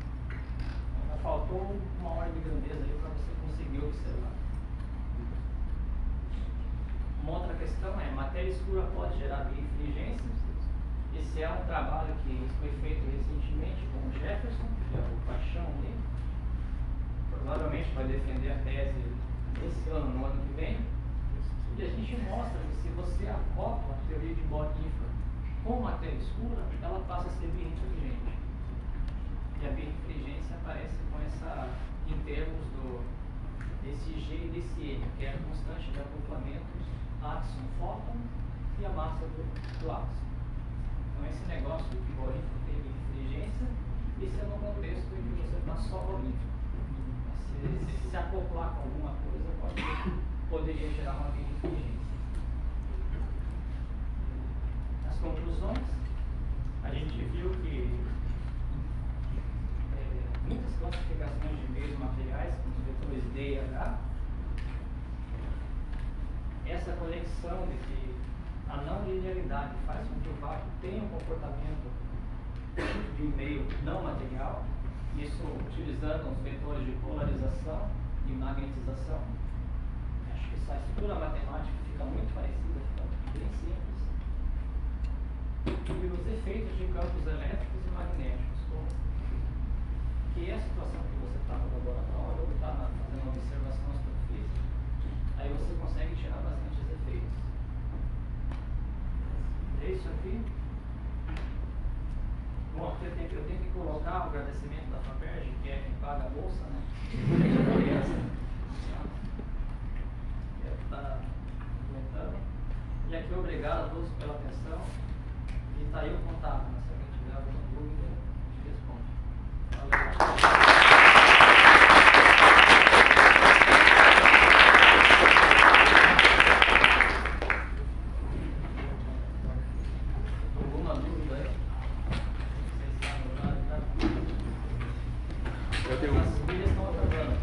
Ainda faltou uma ordem de grandeza aí para você conseguir observar. Uma outra questão é: matéria escura pode gerar birrefringência? Esse é um trabalho que foi feito recentemente com o Jefferson, que é o paixão dele. Provavelmente vai defender a tese esse ano, no ano que vem. E a gente mostra que se você acopla a teoria de Bohr-Infield com matéria escura, ela passa a ser birrefringente. E a birrefringência aparece com essa, em termos desse G e desse N, que é a constante de acoplamento áxion-fóton e a massa do áxion. Então esse negócio de Bohr-Infield tem birrefringência, isso é no contexto em que você está só Bohr-Infield. Se acoplar com alguma coisa, poderia gerar uma birrefringência. As conclusões, a gente viu que muitas classificações de meios materiais, como os vetores D e H, essa conexão de que a não linearidade faz com que o vácuo tenha um comportamento de um meio não material, isso utilizando os vetores de polarização e magnetização. Acho que essa estrutura matemática fica muito parecida, fica bem simples. E os efeitos de campos elétricos e magnéticos, que é a situação que você está no laboratório ou está fazendo uma observação astrofísica, aí você consegue tirar bastantes efeitos. É isso aqui. Bom, eu tenho que colocar o agradecimento da Faberge, que é quem paga a bolsa, né? Está comentando. E aqui, obrigado a todos pela atenção. E está aí o contato, né? Se alguém tiver alguma dúvida, a gente responde. Valeu. Alguma dúvida aí? Eu tenho As milhas estão atrasando.